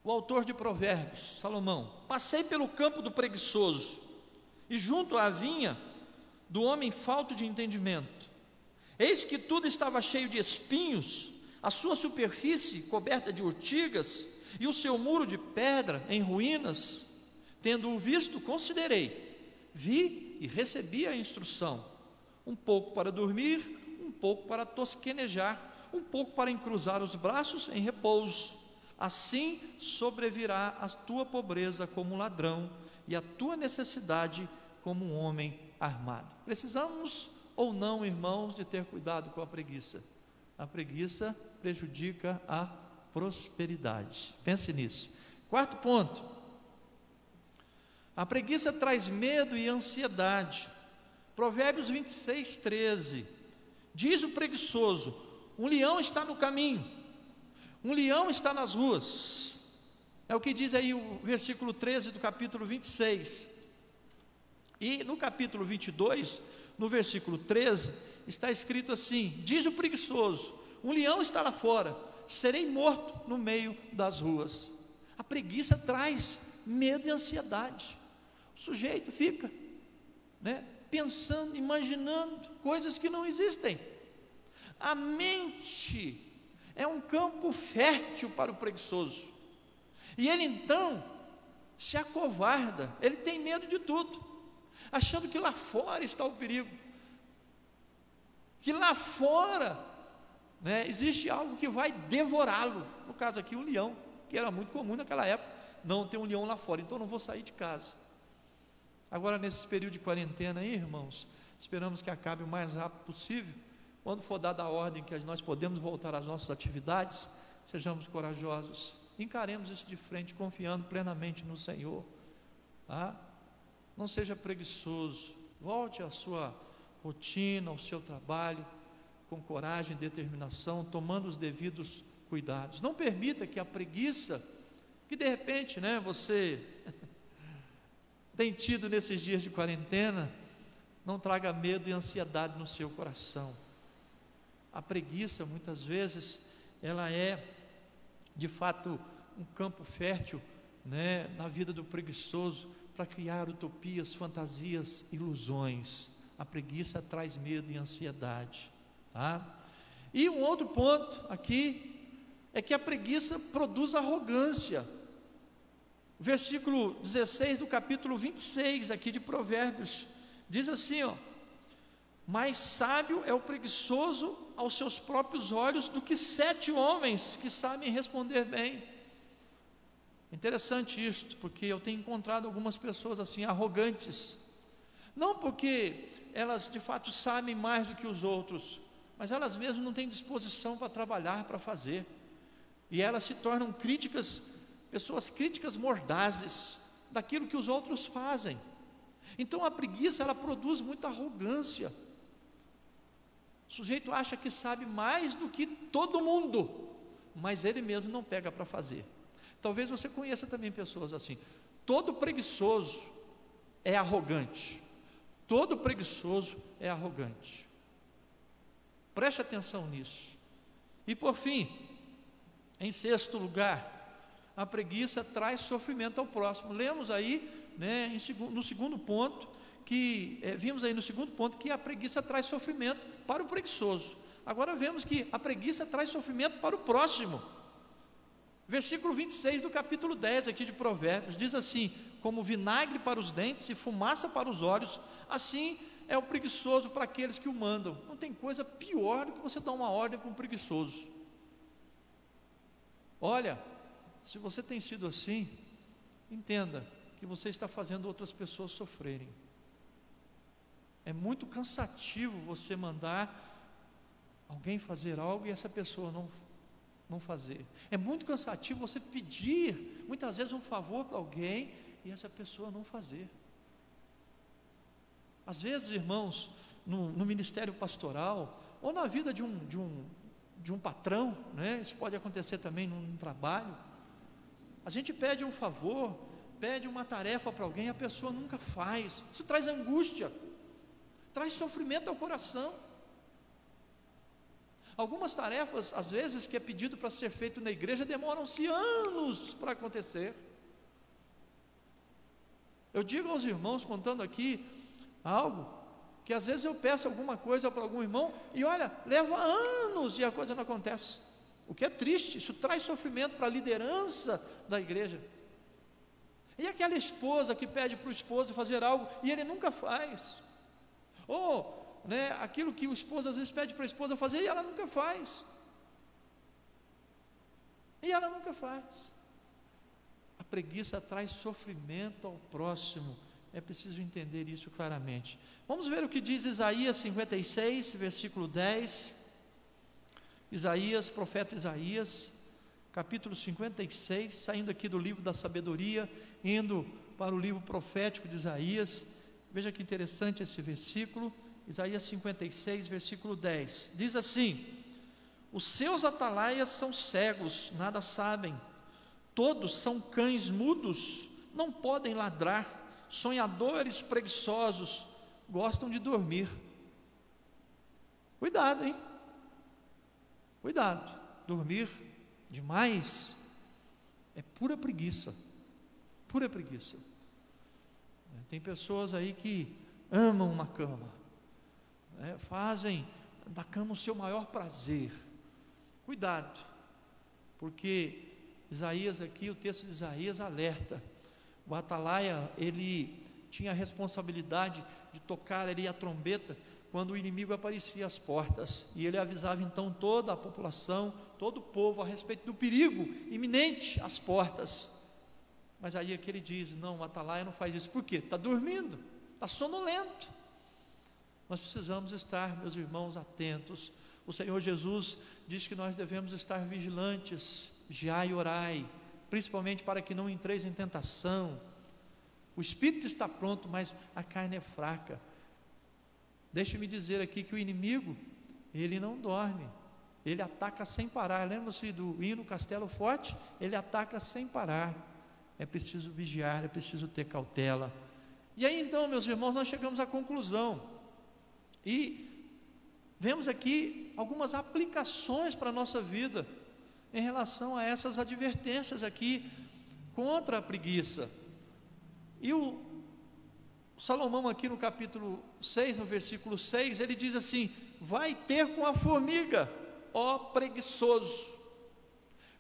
autor de Provérbios, Salomão: passei pelo campo do preguiçoso e junto à vinha do homem falto de entendimento. Eis que tudo estava cheio de espinhos, a sua superfície coberta de urtigas e o seu muro de pedra em ruínas. Tendo-o visto, considerei, vi e recebi a instrução: um pouco para dormir, um pouco para tosquenejar, um pouco para encruzar os braços em repouso. Assim sobrevirá a tua pobreza como um ladrão, e a tua necessidade como um homem armado. Precisamos ou não, irmãos, de ter cuidado com a preguiça. A preguiça prejudica a prosperidade. Pense nisso. Quarto ponto: a preguiça traz medo e ansiedade. Provérbios 26, 13. Diz o preguiçoso: um leão está no caminho, um leão está nas ruas. É o que diz aí o versículo 13 do capítulo 26. E no capítulo 22, no versículo 13, está escrito assim: diz o preguiçoso: um leão está lá fora, serei morto no meio das ruas. A preguiça traz medo e ansiedade. O sujeito fica, pensando, imaginando coisas que não existem. A mente é um campo fértil para o preguiçoso, e ele então se acovarda, ele tem medo de tudo, achando que lá fora está o perigo, que lá fora existe algo que vai devorá-lo. No caso aqui, um leão, que era muito comum naquela época. Não, tem um leão lá fora, então não vou sair de casa. Agora, nesse período de quarentena aí, irmãos, esperamos que acabe o mais rápido possível. Quando for dada a ordem que nós podemos voltar às nossas atividades, sejamos corajosos, encaremos isso de frente, confiando plenamente no Senhor, tá? Não seja preguiçoso, volte à sua rotina, ao seu trabalho, com coragem e determinação, tomando os devidos cuidados. Não permita que a preguiça, que de repente você tem tido nesses dias de quarentena, não traga medo e ansiedade no seu coração. A preguiça, muitas vezes, ela é de fato um campo fértil na vida do preguiçoso, para criar utopias, fantasias, ilusões. A preguiça traz medo e ansiedade, tá? E um outro ponto aqui é que a preguiça produz arrogância. Versículo 16 do capítulo 26 aqui de Provérbios diz assim: mais sábio é o preguiçoso aos seus próprios olhos do que 7 homens que sabem responder bem. Interessante isto, porque eu tenho encontrado algumas pessoas assim, arrogantes, não porque elas de fato sabem mais do que os outros, mas elas mesmas não têm disposição para trabalhar, para fazer, e elas se tornam pessoas críticas mordazes daquilo que os outros fazem. Então a preguiça, ela produz muita arrogância. O sujeito acha que sabe mais do que todo mundo, mas ele mesmo não pega para fazer. Talvez você conheça também pessoas assim. Todo preguiçoso é arrogante. Todo preguiçoso é arrogante. Preste atenção nisso. E por fim, em sexto lugar, a preguiça traz sofrimento ao próximo. Lemos aí, no segundo ponto, vimos aí no segundo ponto que a preguiça traz sofrimento para o preguiçoso. Agora vemos que a preguiça traz sofrimento para o próximo. Versículo 26 do capítulo 10 aqui de Provérbios, diz assim: como vinagre para os dentes e fumaça para os olhos, assim é o preguiçoso para aqueles que o mandam. Não tem coisa pior do que você dar uma ordem para um preguiçoso. Olha, se você tem sido assim, entenda que você está fazendo outras pessoas sofrerem. É muito cansativo você mandar alguém fazer algo e essa pessoa não fazer. É muito cansativo você pedir, muitas vezes, um favor para alguém e essa pessoa não fazer. Às vezes, irmãos, no ministério pastoral, ou na vida de um patrão, isso pode acontecer também num trabalho, a gente pede um favor, pede uma tarefa para alguém, a pessoa nunca faz. Isso traz angústia, traz sofrimento ao coração. Algumas tarefas, às vezes, que é pedido para ser feito na igreja, demoram-se anos para acontecer. Eu digo aos irmãos, contando aqui algo, que às vezes eu peço alguma coisa para algum irmão, e olha, leva anos e a coisa não acontece. O que é triste, isso traz sofrimento para a liderança da igreja. E aquela esposa que pede para o esposo fazer algo, e ele nunca faz. Ou aquilo que o esposo às vezes pede para a esposa fazer e ela nunca faz. A preguiça traz sofrimento ao próximo. é preciso entender isso claramente. Vamos ver o que diz Isaías 56, versículo 10. Isaías, profeta Isaías, capítulo 56, saindo aqui do livro da sabedoria, indo para o livro profético de Isaías. Veja que interessante esse versículo, Isaías 56, versículo 10. Diz assim: os seus atalaias são cegos, nada sabem. Todos são cães mudos, não podem ladrar. Sonhadores preguiçosos, gostam de dormir. Cuidado, hein? Cuidado. Dormir demais é pura preguiça. Pura preguiça. Tem pessoas aí que amam uma cama, fazem da cama o seu maior prazer. Cuidado, porque Isaías aqui, o texto de Isaías alerta. O atalaia, ele tinha a responsabilidade de tocar ali a trombeta quando o inimigo aparecia às portas, e ele avisava então toda a população, todo o povo a respeito do perigo iminente às portas. Mas aí aqui ele diz: não, o atalaia não faz isso. Por quê? Está dormindo, está sonolento. Nós precisamos estar, meus irmãos, atentos. O Senhor Jesus diz que nós devemos estar vigilantes, vigiai e orai, principalmente para que não entreis em tentação. O espírito está pronto, mas a carne é fraca. Deixe-me dizer aqui que o inimigo, ele não dorme, ele ataca sem parar. Lembra-se do hino Castelo Forte? Ele ataca sem parar. É preciso vigiar, é preciso ter cautela. E aí então, meus irmãos, nós chegamos à conclusão, e vemos aqui algumas aplicações para a nossa vida, em relação a essas advertências aqui, contra a preguiça. E o Salomão aqui no capítulo 6, no versículo 6, ele diz assim: vai ter com a formiga, ó preguiçoso,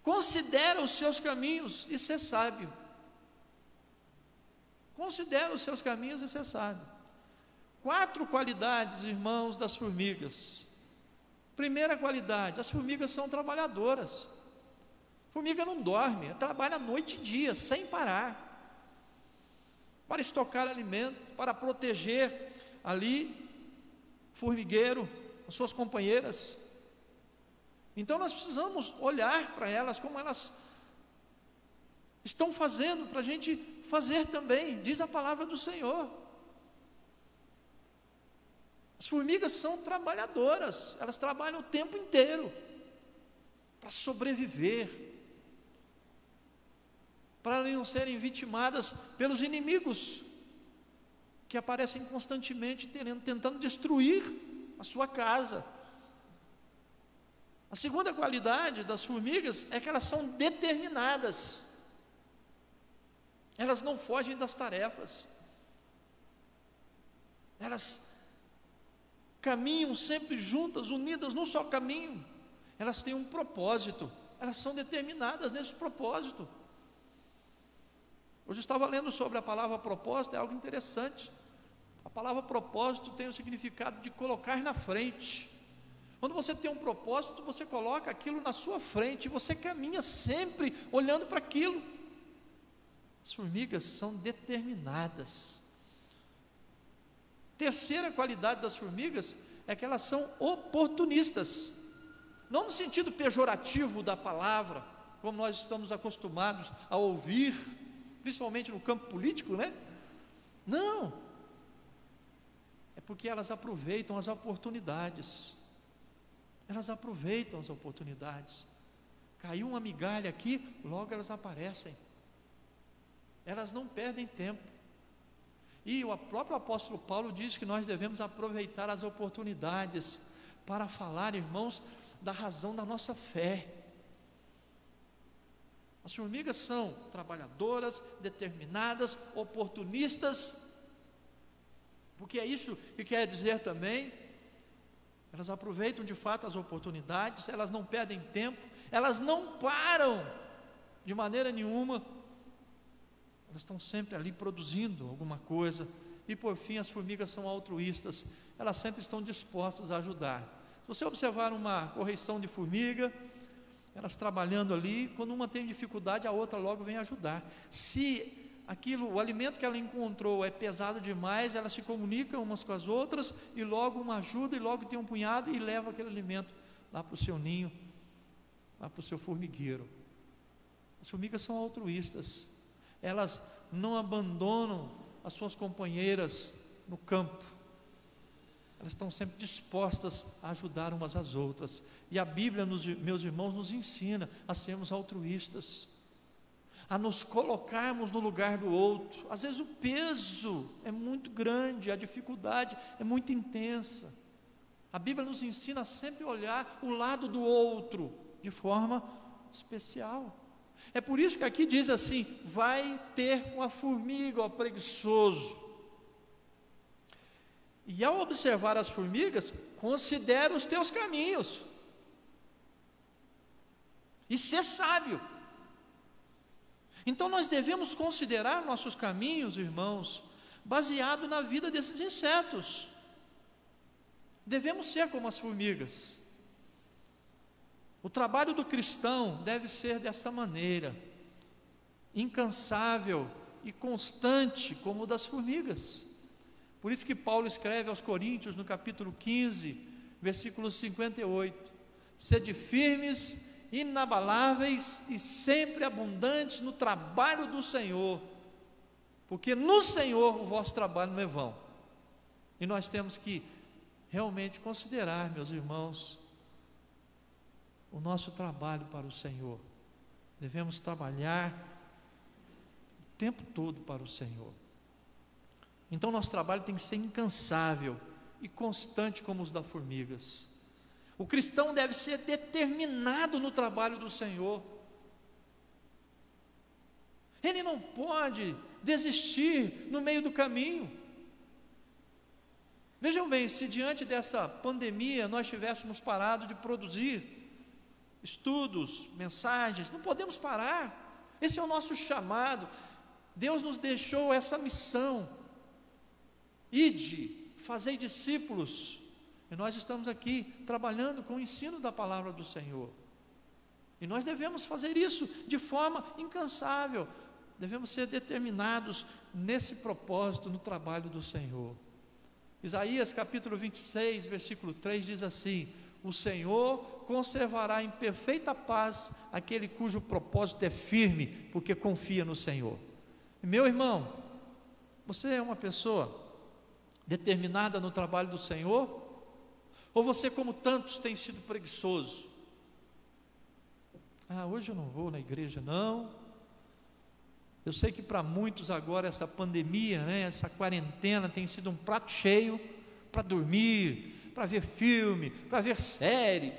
considera os seus caminhos e ser sábio. Considera os seus caminhos e ser sábio. 4 qualidades, irmãos, das formigas. Primeira qualidade: as formigas são trabalhadoras. Formiga não dorme, trabalha noite e dia, sem parar, para estocar alimento, para proteger ali formigueiro, as suas companheiras. Então nós precisamos olhar para elas, como elas estão fazendo, para a gente fazer também, diz a palavra do Senhor. As formigas são trabalhadoras, elas trabalham o tempo inteiro, para sobreviver, para não serem vitimadas pelos inimigos, que aparecem constantemente tentando destruir a sua casa. A segunda qualidade das formigas é que elas são determinadas, elas não fogem das tarefas, elas caminham sempre juntas, unidas num só caminho, elas têm um propósito, elas são determinadas nesse propósito. Hoje eu estava lendo sobre a palavra propósito, é algo interessante. A palavra propósito tem o significado de colocar na frente. Quando você tem um propósito, você coloca aquilo na sua frente, você caminha sempre olhando para aquilo. As formigas são determinadas. Terceira qualidade das formigas é que elas são oportunistas, não no sentido pejorativo da palavra, como nós estamos acostumados a ouvir, principalmente no campo político, né? Não, é porque elas aproveitam as oportunidades. Elas aproveitam as oportunidades. Caiu uma migalha aqui, logo elas aparecem. Elas não perdem tempo. E o próprio apóstolo Paulo diz que nós devemos aproveitar as oportunidades para falar, irmãos, da razão da nossa fé. As formigas são trabalhadoras, determinadas, oportunistas, porque é isso que quer dizer também. Elas aproveitam de fato as oportunidades, elas não perdem tempo, elas não param de maneira nenhuma, elas estão sempre ali produzindo alguma coisa. E por fim, as formigas são altruístas, elas sempre estão dispostas a ajudar. Se você observar uma correição de formiga, elas trabalhando ali, quando uma tem dificuldade, a outra logo vem ajudar. Se o alimento que ela encontrou é pesado demais, elas se comunicam umas com as outras, e logo uma ajuda, e logo tem um punhado, e leva aquele alimento lá para o seu ninho, lá para o seu formigueiro. As formigas são altruístas, elas não abandonam as suas companheiras no campo, elas estão sempre dispostas a ajudar umas às outras, e a Bíblia, meus irmãos, nos ensina a sermos altruístas, a nos colocarmos no lugar do outro. Às vezes o peso é muito grande, a dificuldade é muito intensa, a Bíblia nos ensina a sempre olhar o lado do outro de forma especial. É por isso que aqui diz assim: vai ter uma formiga, ó preguiçoso. E ao observar as formigas, considera os teus caminhos, e ser sábio. Então nós devemos considerar nossos caminhos, irmãos, baseado na vida desses insetos. Devemos ser como as formigas. O trabalho do cristão deve ser dessa maneira, incansável e constante, como o das formigas. Por isso que Paulo escreve aos Coríntios, no capítulo 15, versículo 58: sede firmes, inabaláveis e sempre abundantes no trabalho do Senhor, porque no Senhor o vosso trabalho não é vão. E nós temos que realmente considerar, meus irmãos, o nosso trabalho para o Senhor. Devemos trabalhar o tempo todo para o Senhor. Então nosso trabalho tem que ser incansável e constante, como os das formigas. O cristão deve ser determinado no trabalho do Senhor. Ele não pode desistir no meio do caminho. Vejam bem, se diante dessa pandemia nós tivéssemos parado de produzir estudos, mensagens, não podemos parar. Esse é o nosso chamado. Deus nos deixou essa missão: ide, fazei discípulos. E nós estamos aqui trabalhando com o ensino da palavra do Senhor, e nós devemos fazer isso de forma incansável. Devemos ser determinados nesse propósito, no trabalho do Senhor. Isaías capítulo 26, versículo 3 diz assim: o Senhor conservará em perfeita paz aquele cujo propósito é firme, porque confia no Senhor. Meu irmão, você é uma pessoa determinada no trabalho do Senhor? Ou você, como tantos, tem sido preguiçoso? Hoje eu não vou na igreja, não. Eu sei que para muitos agora essa pandemia, essa quarentena tem sido um prato cheio para dormir, para ver filme, para ver série,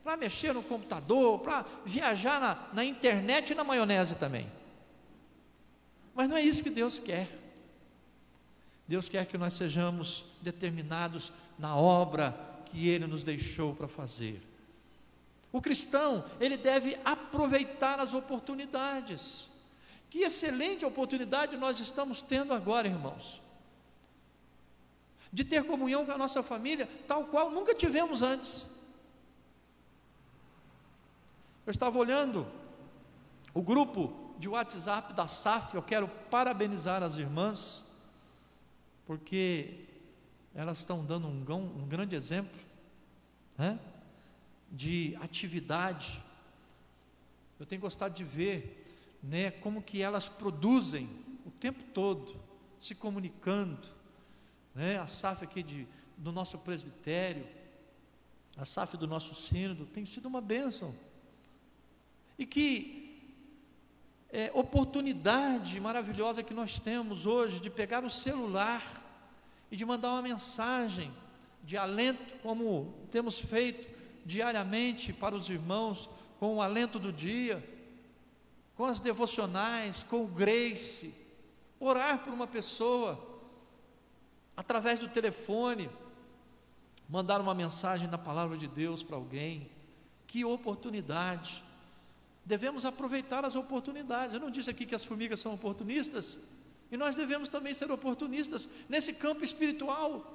para mexer no computador, para viajar na internet e na maionese também. Mas não é isso que Deus quer. Deus quer que nós sejamos determinados na obra que Ele nos deixou para fazer. O cristão, ele deve aproveitar as oportunidades. Que excelente oportunidade nós estamos tendo agora, irmãos, de ter comunhão com a nossa família, tal qual nunca tivemos antes. Eu estava olhando o grupo de WhatsApp da SAF. Eu quero parabenizar as irmãs, porque elas estão dando um grande exemplo, de atividade. Eu tenho gostado de ver, como que elas produzem o tempo todo, se comunicando, a SAF aqui do nosso presbitério, a SAF do nosso sínodo, tem sido uma bênção. E que oportunidade maravilhosa que nós temos hoje de pegar o celular e de mandar uma mensagem de alento, como temos feito diariamente para os irmãos, com o alento do dia, com as devocionais, com o Grace, orar por uma pessoa, através do telefone, mandar uma mensagem da palavra de Deus para alguém. Que oportunidade! Devemos aproveitar as oportunidades. Eu não disse aqui que as formigas são oportunistas? E nós devemos também ser oportunistas nesse campo espiritual.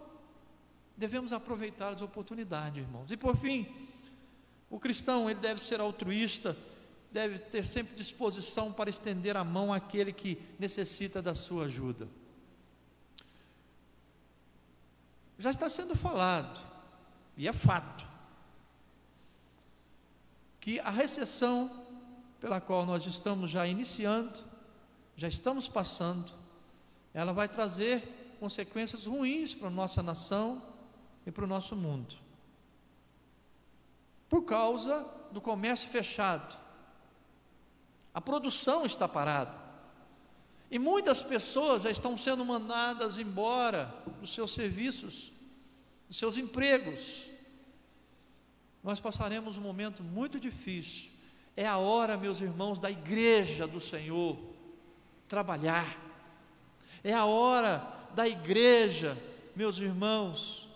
Devemos aproveitar as oportunidades, irmãos. E por fim, o cristão, ele deve ser altruísta deve ter sempre disposição para estender a mão àquele que necessita da sua ajuda. Já está sendo falado, e é fato, que a recessão pela qual nós estamos já iniciando, já estamos passando, ela vai trazer consequências ruins para a nossa nação e para o nosso mundo, por causa do comércio fechado. A produção está parada, e muitas pessoas já estão sendo mandadas embora dos seus serviços, dos seus empregos. Nós passaremos um momento muito difícil. É a hora, meus irmãos, da igreja do Senhor trabalhar. É a hora da igreja, meus irmãos,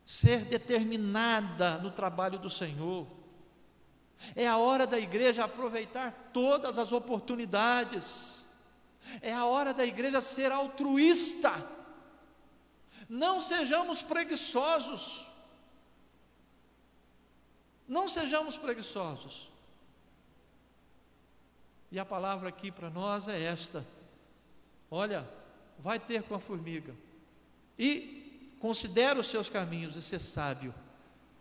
ser determinada no trabalho do Senhor. É a hora da igreja aproveitar todas as oportunidades. É a hora da igreja ser altruísta. Não sejamos preguiçosos. Não sejamos preguiçosos. E a palavra aqui para nós é esta: olha, vai ter com a formiga, e considera os seus caminhos e ser sábio.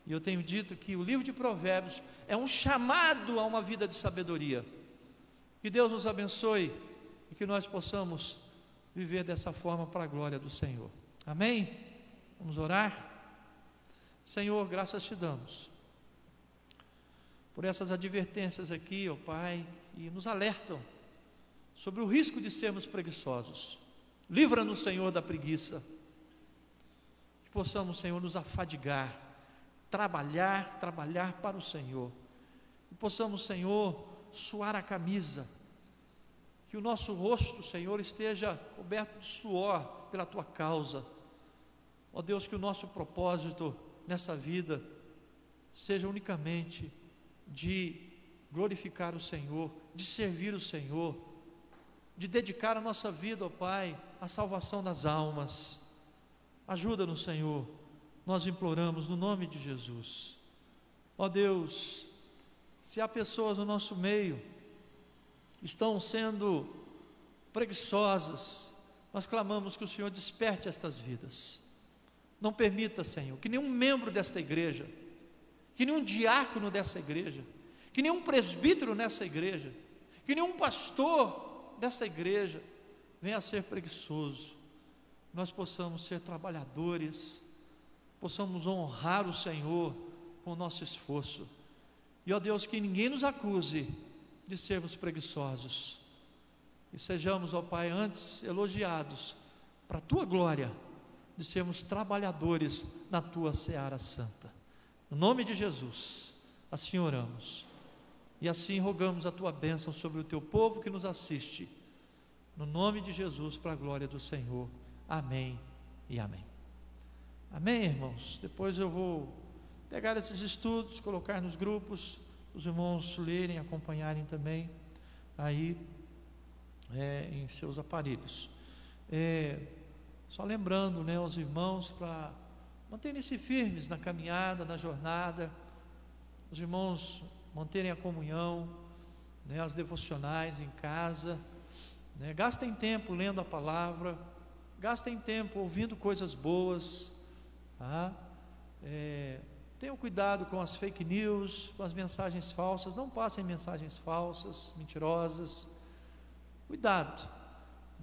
E eu tenho dito que o livro de Provérbios é um chamado a uma vida de sabedoria. Que Deus nos abençoe e que nós possamos viver dessa forma para a glória do Senhor. Amém? Vamos orar? Senhor, graças te damos por essas advertências aqui, ó Pai, que nos alertam sobre o risco de sermos preguiçosos. Livra-nos, Senhor, da preguiça. Que possamos, Senhor, nos afadigar, trabalhar para o Senhor. Que possamos, Senhor, suar a camisa. Que o nosso rosto, Senhor, esteja coberto de suor pela Tua causa. Ó Deus, que o nosso propósito nessa vida seja unicamente de glorificar o Senhor, de servir o Senhor, de dedicar a nossa vida, ó Pai, à salvação das almas. Ajuda-nos, Senhor, nós imploramos no nome de Jesus. Ó Deus, se há pessoas no nosso meio que estão sendo preguiçosas, nós clamamos que o Senhor desperte estas vidas. Não permita, Senhor, que nenhum membro desta igreja, que nenhum diácono dessa igreja, que nenhum presbítero nessa igreja, que nenhum pastor dessa igreja venha a ser preguiçoso. Nós possamos ser trabalhadores, possamos honrar o Senhor com o nosso esforço. E ó Deus, que ninguém nos acuse de sermos preguiçosos, e sejamos, ó Pai, antes elogiados para a Tua glória, de sermos trabalhadores na Tua seara santa. No nome de Jesus, assim oramos, e assim rogamos a Tua bênção sobre o Teu povo que nos assiste, no nome de Jesus, para a glória do Senhor. Amém e amém. Amém, irmãos? Depois eu vou pegar esses estudos, colocar nos grupos, os irmãos lerem, acompanharem também aí em seus aparelhos. Só lembrando, né, aos irmãos para manterem-se firmes na caminhada, na jornada, os irmãos manterem a comunhão, né, as devocionais em casa, né, gastem tempo lendo a palavra, gastem tempo ouvindo coisas boas, tá? Tenham cuidado com as fake news, com as mensagens falsas, não passem mensagens falsas, mentirosas, cuidado,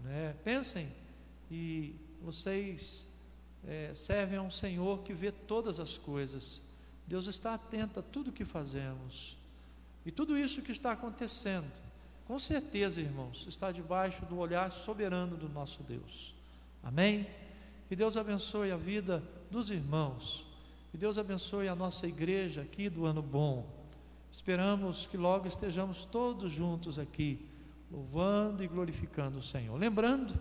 né? Pensem que vocês servem a um Senhor que vê todas as coisas. Deus está atento a tudo que fazemos, e tudo isso que está acontecendo, com certeza, irmãos, está debaixo do olhar soberano do nosso Deus. Amém? Que Deus abençoe a vida dos irmãos, que Deus abençoe a nossa igreja aqui do Ano Bom. Esperamos que logo estejamos todos juntos aqui, louvando e glorificando o Senhor. Lembrando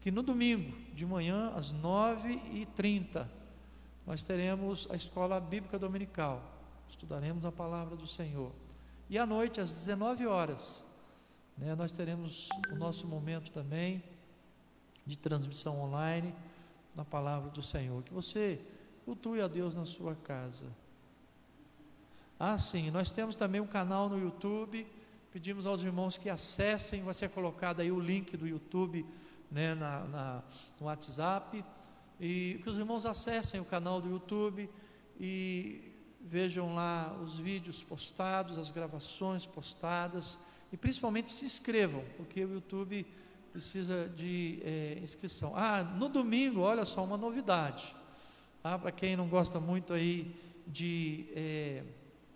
que no domingo de manhã, às 9h30, nós teremos a escola bíblica dominical, estudaremos a palavra do Senhor, e à noite, às 19h, né, nós teremos o nosso momento também de transmissão online na palavra do Senhor. Que você cultue a Deus na sua casa. Ah, sim, nós temos também um canal no YouTube. Pedimos aos irmãos que acessem, vai ser colocado aí o link do YouTube, né, no WhatsApp, e que os irmãos acessem o canal do YouTube e vejam lá os vídeos postados, as gravações postadas, e principalmente se inscrevam, porque o YouTube precisa de inscrição. Ah, no domingo, olha só, uma novidade. Ah, para quem não gosta muito aí de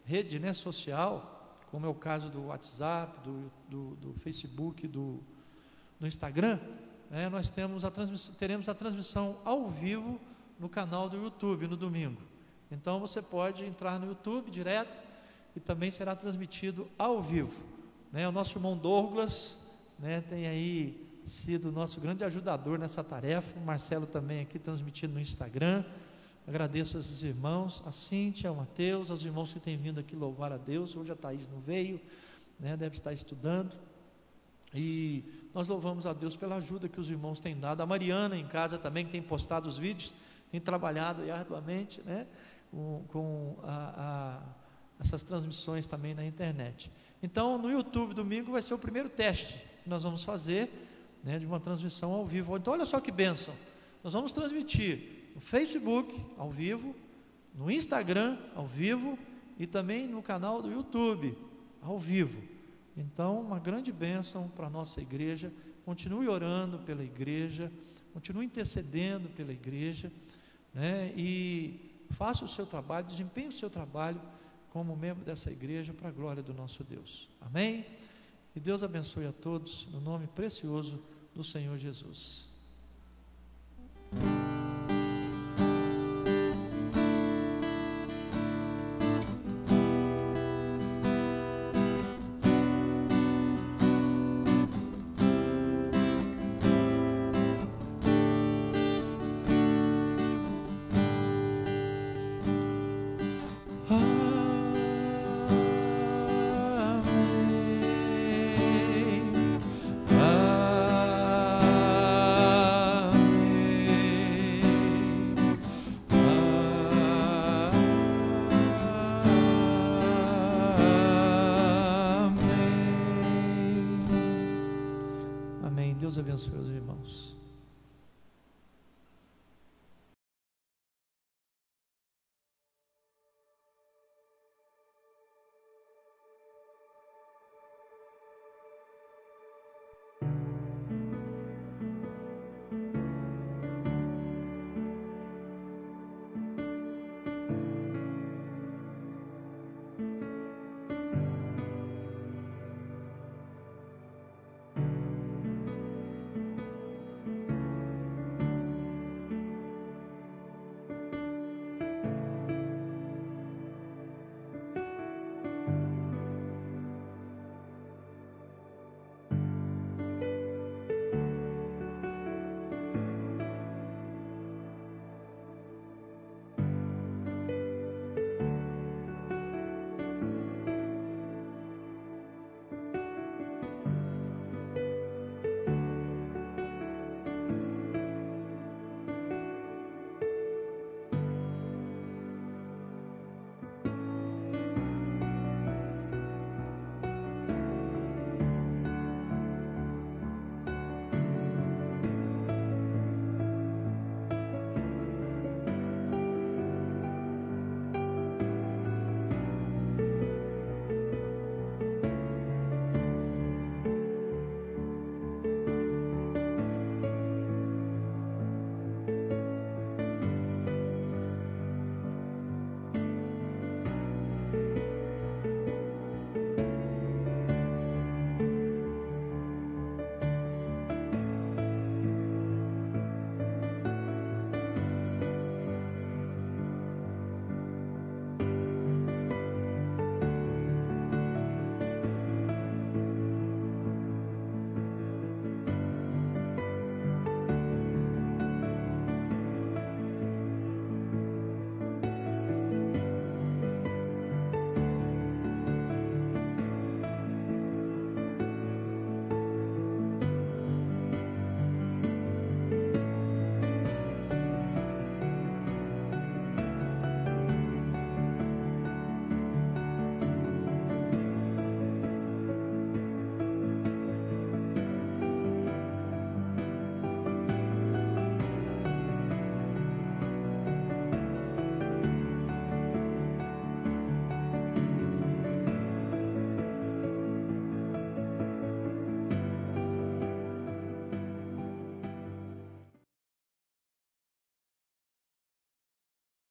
rede, né, social, como é o caso do WhatsApp, do Facebook, do Instagram, né, nós teremos a transmissão ao vivo no canal do YouTube no domingo. Então você pode entrar no YouTube direto e também será transmitido ao vivo, né? O nosso irmão Douglas, né, tem aí sido nosso grande ajudador nessa tarefa. O Marcelo também aqui transmitindo no Instagram. Agradeço a esses irmãos, a Cíntia, ao Mateus, aos irmãos que têm vindo aqui louvar a Deus. Hoje a Thaís não veio, né, deve estar estudando. E nós louvamos a Deus pela ajuda que os irmãos têm dado. A Mariana em casa também, que tem postado os vídeos, tem trabalhado arduamente, né, com essas transmissões também na internet. Então no YouTube domingo vai ser o primeiro teste que nós vamos fazer, né, de uma transmissão ao vivo. Então olha só que bênção, nós vamos transmitir no Facebook ao vivo, no Instagram ao vivo e também no canal do YouTube ao vivo. Então uma grande bênção para a nossa igreja. Continue orando pela igreja, continue intercedendo pela igreja, né, e faça o seu trabalho, desempenhe o seu trabalho como membro dessa igreja para a glória do nosso Deus. Amém? Que Deus abençoe a todos no nome precioso do Senhor Jesus. Deus abençoe os irmãos.